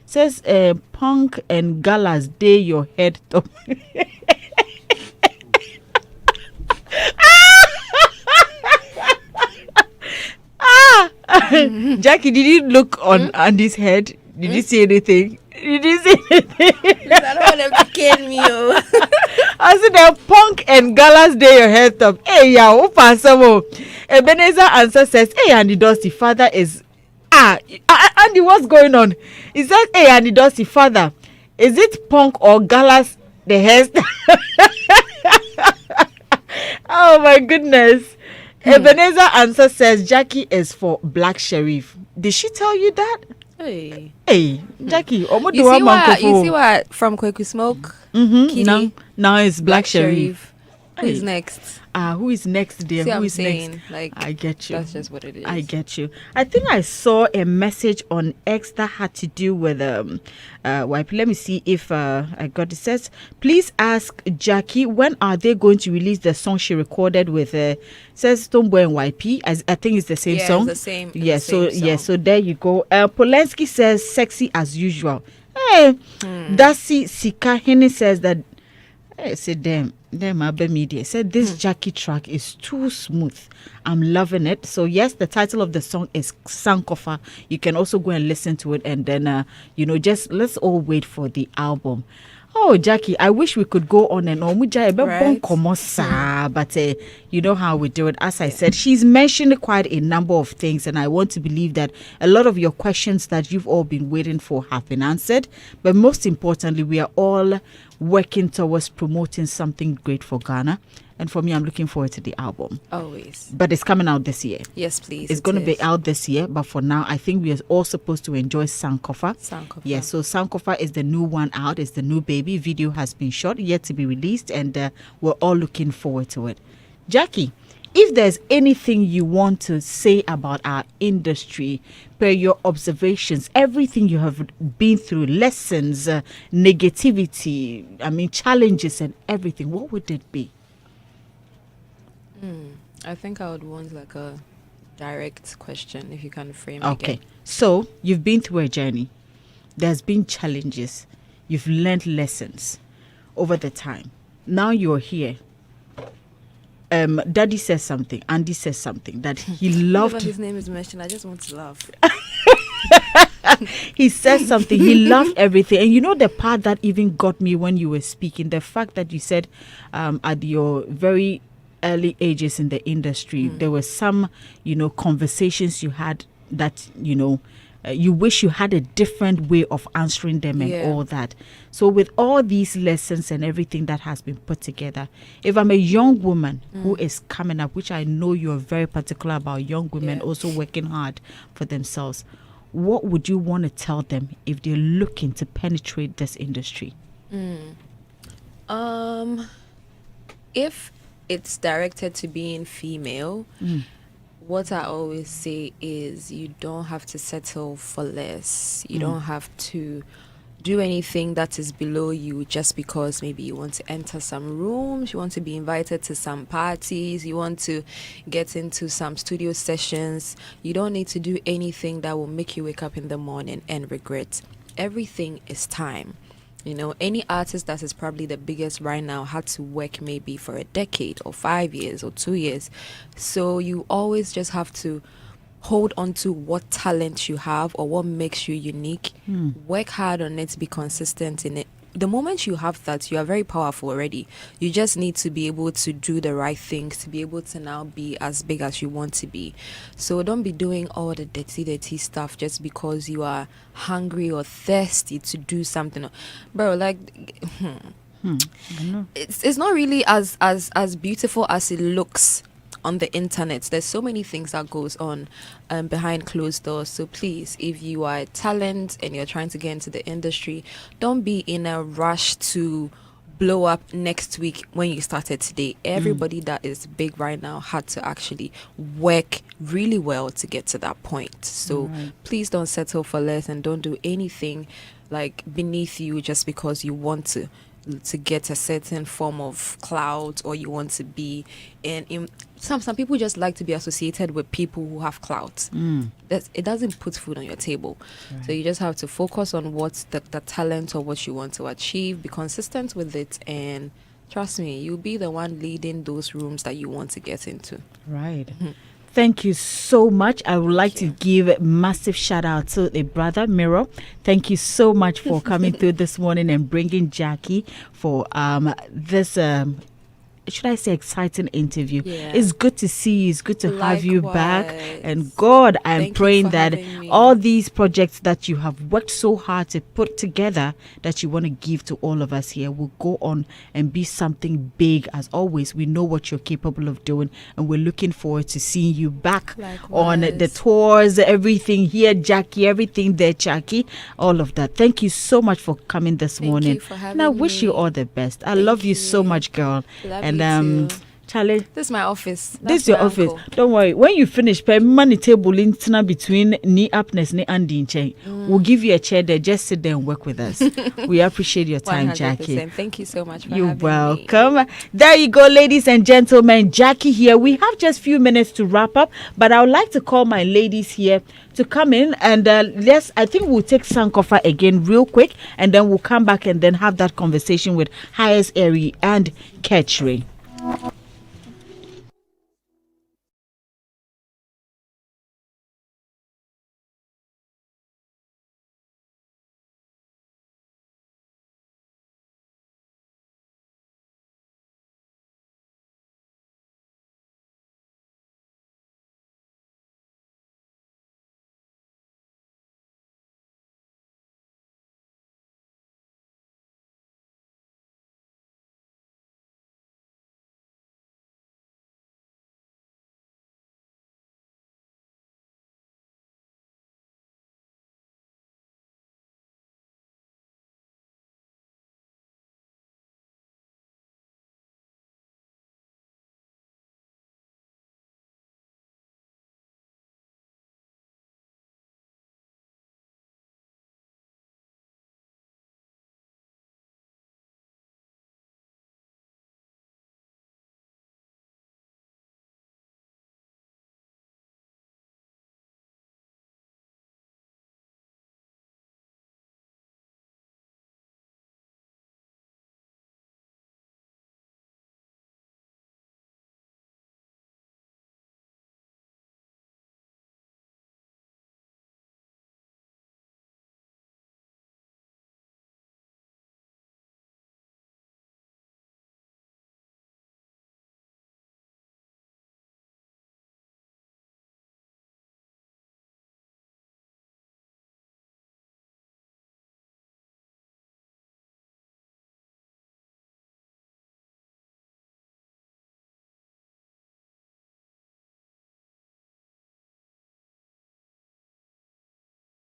says, Punk and Galas day your head top. Gyakie, did you look on Andy's head? Did you see anything? Did you see anything? I don't want them to kill me. I said the Punk and Galas day your head up. Hey, Ebenezer answer says, hey, Andy Dusty, father is Andy, what's going on? He says, hey, Andy Dusty, father, is it Punk or Galas the hairstyle? Oh my goodness. Ebenezer answer says Gyakie is for Black Sheriff. Did she tell you that? Hey, Gyakie, you see what from Kweku Smoke? Now it's Black Sheriff. Who's next? Who is next, dear? See, Who I'm is saying, next? like, I get you. that's just what it is. I get you. I think I saw a message on X that had to do with YP. Let me see if I got it. Says, please ask Gyakie when are they going to release the song she recorded with says Stoneboy and YP. I think it's the same song. It's the same. Yeah, the same song. so there you go. Polensky says sexy as usual. Hey, Darcy Sikahini says that. Hey, say damn Abba Media said this Gyakie track is too smooth. I'm loving it. So yes, the title of the song is Sankofa. You can also go and listen to it, and then just let's all wait for the album. Oh, Gyakie, I wish we could go on and on. Right. But you know how we do it. As I said, she's mentioned quite a number of things, and I want to believe that a lot of your questions that you've all been waiting for have been answered. But most importantly, we are all working towards promoting something great for Ghana. And for me, I'm looking forward to the album. Always. But it's coming out this year. Yes, please. It's going to be out this year. But for now, I think we are all supposed to enjoy Sankofa. Yes, so Sankofa is the new one out. It's the new baby. Video has been shot, yet to be released. And we're all looking forward to it. Gyakie, if there's anything you want to say about our industry, per your observations, everything you have been through, lessons, negativity, challenges and everything, what would it be? I think I would want like a direct question, if you can frame it. Okay. So you've been through a journey. There's been challenges. You've learned lessons over the time. Now you're here. Daddy says something. Andy says something that he loved. Whenever his name is mentioned, I just want to laugh. He says something. He loved everything. And you know the part that even got me when you were speaking, the fact that you said at your very early ages in the industry, there were some, conversations you had that, you wish you had a different way of answering them and all that. So with all these lessons and everything that has been put together, if I'm a young woman who is coming up, which I know you're very particular about young women also working hard for themselves, what would you want to tell them if they're looking to penetrate this industry? If it's directed to being female, what I always say is you don't have to settle for less. You don't have to do anything that is below you just because maybe you want to enter some rooms, you want to be invited to some parties, you want to get into some studio sessions. You don't need to do anything that will make you wake up in the morning and regret. Everything is time. Any artist that is probably the biggest right now had to work maybe for a decade or 5 years or 2 years. So you always just have to hold on to what talent you have or what makes you unique. Work hard on it, be consistent in it. The moment you have that, you are very powerful already. You just need to be able to do the right things to be able to now be as big as you want to be. So don't be doing all the dirty stuff just because you are hungry or thirsty to do something. Bro, it's not really as beautiful as it looks on the internet. There's so many things that goes on behind closed doors. So please, if you are a talent and you're trying to get into the industry, don't be in a rush to blow up next week when you started today. Everybody that is big right now had to actually work really well to get to that point. So please don't settle for less and don't do anything like beneath you just because you want to get a certain form of clout or you want to be in some people just like to be associated with people who have clout. It doesn't put food on your table. So you just have to focus on what's the talent or what you want to achieve, be consistent with it, and trust me, you'll be the one leading those rooms that you want to get into. Thank you so much. I would like to give a massive shout out to a brother, Miro. Thank you so much for coming through this morning and bringing Gyakie for this should I say exciting interview. It's good to see you. It's good to have you back. And God, I'm praying that all these projects that you have worked so hard to put together that you want to give to all of us here will go on and be something big. As always, we know what you're capable of doing, and we're looking forward to seeing you back on the tours, everything here, Gyakie, everything there, Gyakie, all of that. Thank you so much for coming this morning. Thank you for having and I wish you all the best. I love you so much, girl. Love and Charlie. This is my office. This is your office. Don't worry. When you finish, pay money table in between knee upness and chain. We'll give you a chair there. Just sit there and work with us. We appreciate your time, 100%. Gyakie. Thank you so much for You're having welcome. me. There you go, ladies and gentlemen. Gyakie here. We have just few minutes to wrap up, but I would like to call my ladies here to come in and I think we'll take Sankofa again real quick, and then we'll come back and then have that conversation with Highest Airy and Ketchery.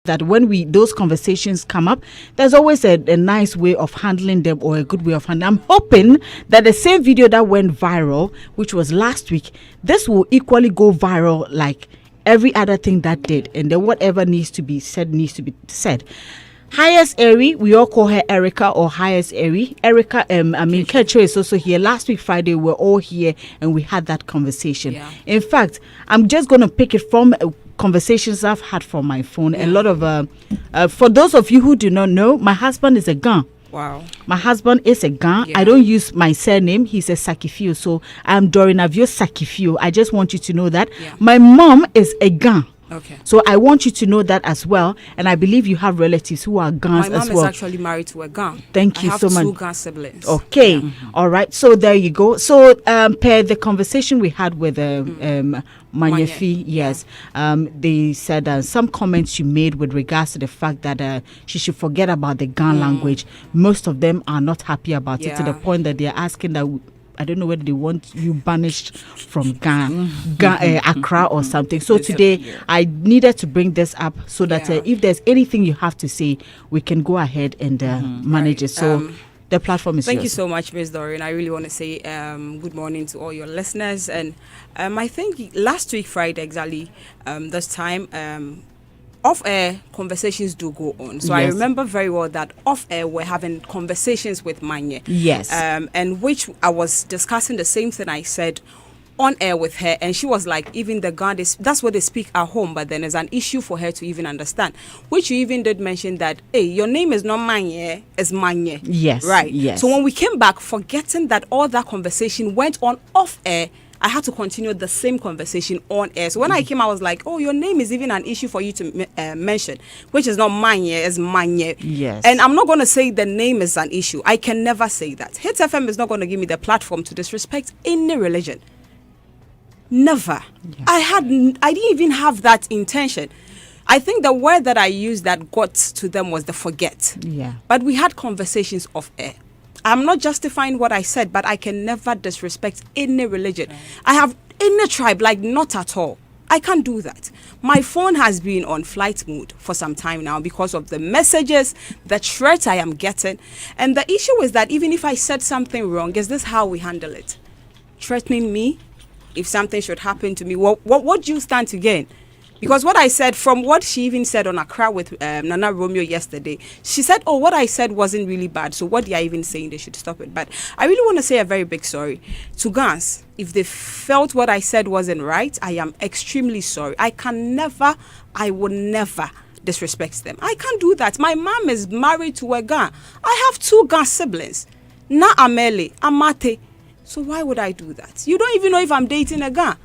That when those conversations come up, there's always a nice way of handling them, or a good way of handling. I'm hoping that the same video that went viral, which was last week, this will equally go viral like every other thing that did, and then whatever needs to be said needs to be said. Highest Airy, we all call her Erica or Highest Airy. Erica, Ketchery is also here. Last week Friday, we were all here and we had that conversation. Yeah. In fact, I'm just going to pick it from conversations I've had from my phone. A lot of, for those of you who do not know, my husband is a Gan. Wow. My husband is a Gan. Yeah. I don't use my surname. He's a Sakifio. So I'm Dorinavio Sakifio. I just want you to know that. Yeah. My mom is a Gan. Okay. So I want you to know that as well, and I believe you have relatives who are Gans as well. My mom is actually married to a Gan. Thank you so much. I have 2 Gan siblings. Okay, all right. So there you go. So per the conversation we had with Manyefi, yes, they said some comments you made with regards to the fact that she should forget about the Gan language. Most of them are not happy about it, to the point that they are asking that. I don't know whether they want you banished from Accra or something. So today I needed to bring this up so that if there's anything you have to say, we can go ahead and manage it. So the platform is yours. Thank you so much, Ms. Doreen. I really want to say good morning to all your listeners. And I think last week, Friday, exactly this time, off-air conversations do go on. So I remember very well that off-air we're having conversations with Manye. Yes. And which I was discussing the same thing I said on air with her, and she was like, even the Ghana, that's what they speak at home, but then there's an issue for her to even understand, which you even did mention that, hey, your name is not Manye, it's Manye. Yes. Right. Yes. So when we came back, forgetting that all that conversation went on off-air, I had to continue the same conversation on air. So when I came, I was like, oh, your name is even an issue for you to mention, which is not Manye, it's Manye. Yes. And I'm not going to say the name is an issue. I can never say that. Hitz FM is not going to give me the platform to disrespect any religion. Never. Yeah. I didn't even have that intention. I think the word that I used that got to them was the forget. Yeah. But we had conversations off air. I'm not justifying what I said, but I can never disrespect any religion. Right. I have any tribe, like not at all. I can't do that. My phone has been on flight mode for some time now because of the messages, the threats I am getting. And the issue is that even if I said something wrong, is this how we handle it? threatening me if something should happen to me. What do you stand to gain? Because what I said, from what she even said on Accra with Nana Romeo yesterday, she said, oh, what I said wasn't really bad. So what they are even saying, they should stop it. But I really want to say a very big sorry to Gans. If they felt what I said wasn't right, I am extremely sorry. I will never disrespect them. I can't do that. My mom is married to a Gan. I have 2 Gan siblings. Na Amele, Amate. So why would I do that? You don't even know if I'm dating a Gan.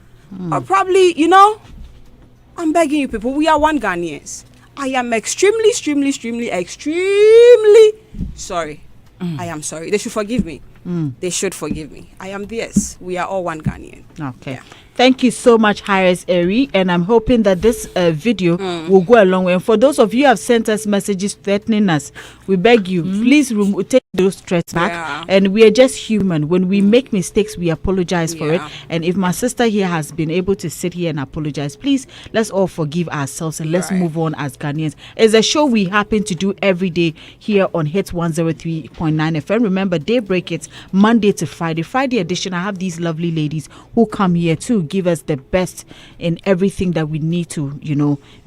Or probably, I'm begging you people, we are one Ghanaians. I am extremely sorry. I am sorry. They should forgive me. They should forgive me. I am theirs. We are all one Ghanaian. Okay. Yeah. Thank you so much, Harris Eri, and I'm hoping that this video will go a long way. And for those of you who have sent us messages threatening us, we beg you, please take those threats back. Yeah. And we are just human. When we make mistakes, we apologize for it. And if my sister here has been able to sit here and apologize, please, let's all forgive ourselves and let's move on as Ghanaians. It's a show we happen to do every day here on Hitz 103.9 FM. Remember, Daybreak, it's Monday to Friday. Friday edition, I have these lovely ladies who come here to give us the best in everything that we need to,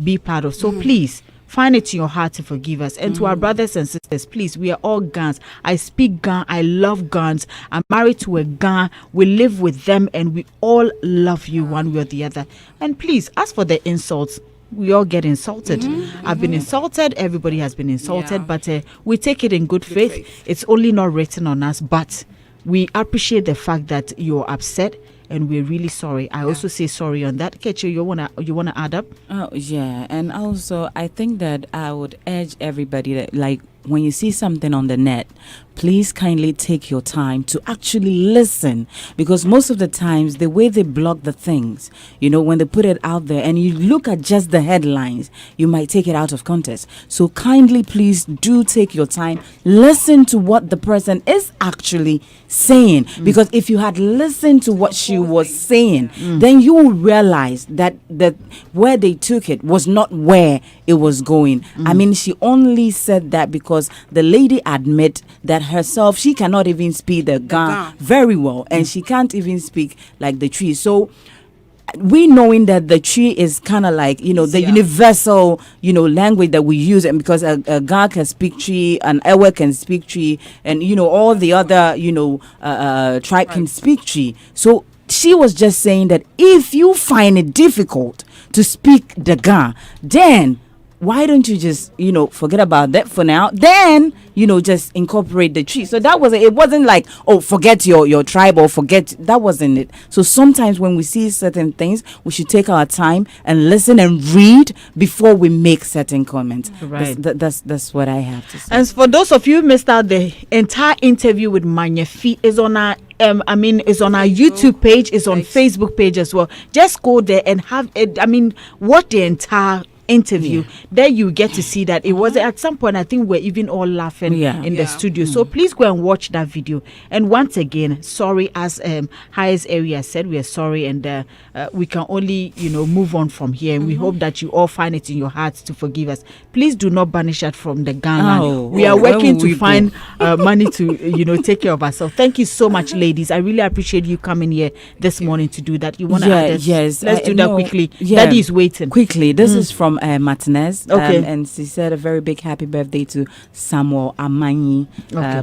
be part of. So please find it in your heart to forgive us. And to our brothers and sisters, please, we are all Gans. I speak Gan. I love Gans. I'm married to a Gan. We live with them and we all love you one way or the other. And please, as for the insults, we all get insulted. I've been insulted. Everybody has been insulted, but we take it in good faith. It's only not written on us, but we appreciate the fact that you're upset. And we're really sorry. I also say sorry on that. Kecho, you wanna add up? Oh yeah, and also I think that I would urge everybody that, like, when you see something on the net, please kindly take your time to actually listen, because most of the times the way they block the things, when they put it out there and you look at just the headlines, you might take it out of context. So kindly, please do take your time, listen to what the person is actually saying, because if you had listened to what she was saying, then you will realize that where they took it was not where it was going. I mean, she only said that because the lady admit that herself, she cannot even speak the Ga very well, and she can't even speak like the tree. So we knowing that the tree is kind of like, the universal, language that we use, and because a Ga can speak tree, an Ewe can speak tree, and, all the other, tribe can speak tree. So she was just saying that if you find it difficult to speak the Ga, then why don't you just, forget about that for now? Then, just incorporate the tree. So that was it. Wasn't like, oh, forget your tribe or forget. That wasn't it. So sometimes when we see certain things, we should take our time and listen and read before we make certain comments. Right. That's what I have to say. And for those of you who missed out, the entire interview with Manyefi is on our it's on our YouTube page, it's on Facebook page as well. Just go there and have it. Watch the entire interview. There you get to see that it was at some point, I think we're even all laughing in the studio. So please go and watch that video. And once again, sorry, as Highest Area said, we are sorry, and we can only move on from here, and we hope that you all find it in your hearts to forgive us. Please do not banish us from the Ghana. We are working to find money to take care of ourselves. Thank you so much, ladies. I really appreciate you coming here this morning to do that. You want to add this? Yes, let's do that quickly. Daddy is waiting quickly. This is from Martinez, okay. And she said a very big happy birthday to Samuel Amanyi,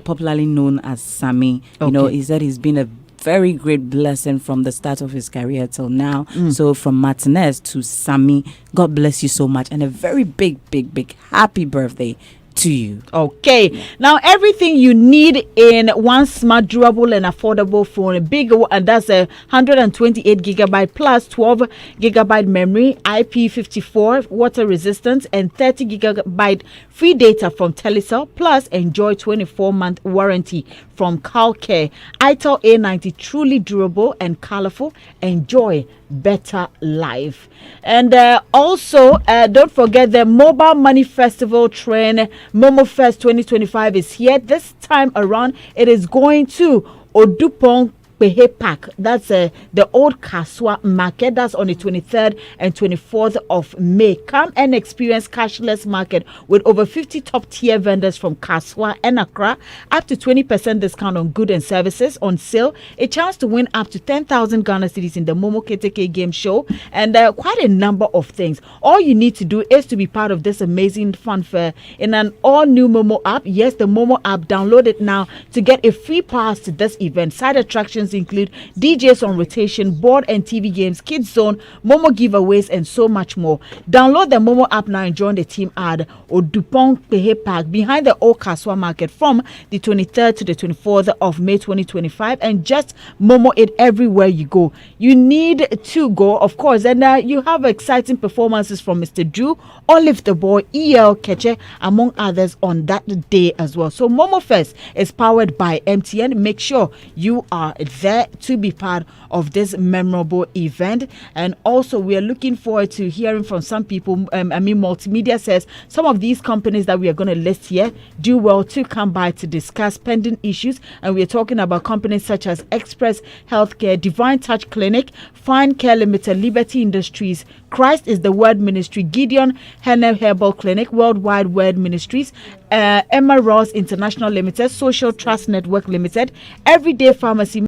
popularly known as Sammy. He said he's been a very great blessing from the start of his career till now. So from Martinez to Sammy, God bless you so much, and a very big happy birthday to you. Okay, now everything you need in one smart, durable and affordable phone, a big, and that's a 128 gigabyte plus 12 gigabyte memory, IP54 water resistance, and 30 gigabyte free data from Telecel, plus enjoy 24-month warranty from CalCare. itel A90, truly durable and colorful. Enjoy better life. And also don't forget the Mobile Money Festival trend. Momo Fest 2025 is here. This time around it is going to Odupong Pehe Park. That's the old Kaswa market. That's on the 23rd and 24th of May. Come and experience cashless market with over 50 top tier vendors from Kaswa and Accra. Up to 20% discount on goods and services on sale. A chance to win up to 10,000 Ghana cedis in the Momo Keteke game show. And quite a number of things. All you need to do is to be part of this amazing fun fair in an all new Momo app. Yes, the Momo app. Download it now to get a free pass to this event. Side attractions include DJs on rotation, board and TV games, kids zone, Momo giveaways, and so much more. Download the Momo app now and join the team at Odupong Pehe Park behind the Old Kaswa Market from the 23rd to the 24th of May 2025, and just Momo it everywhere you go. You need to go, of course, and you have exciting performances from Mr. Drew, Olive the Boy, EL Keche, among others on that day as well. So Momo Fest is powered by MTN. Make sure you are there to be part of this memorable event. And also, we are looking forward to hearing from some people. Multimedia says some of these companies that we are going to list here do well to come by to discuss pending issues. And we are talking about companies such as Express Healthcare, Divine Touch Clinic, Fine Care Limited, Liberty Industries, Christ is the Word Ministry, Gideon Henne Herbal Clinic, Worldwide Word Ministries, Emma Ross International Limited, Social Trust Network Limited, Everyday Pharmacy,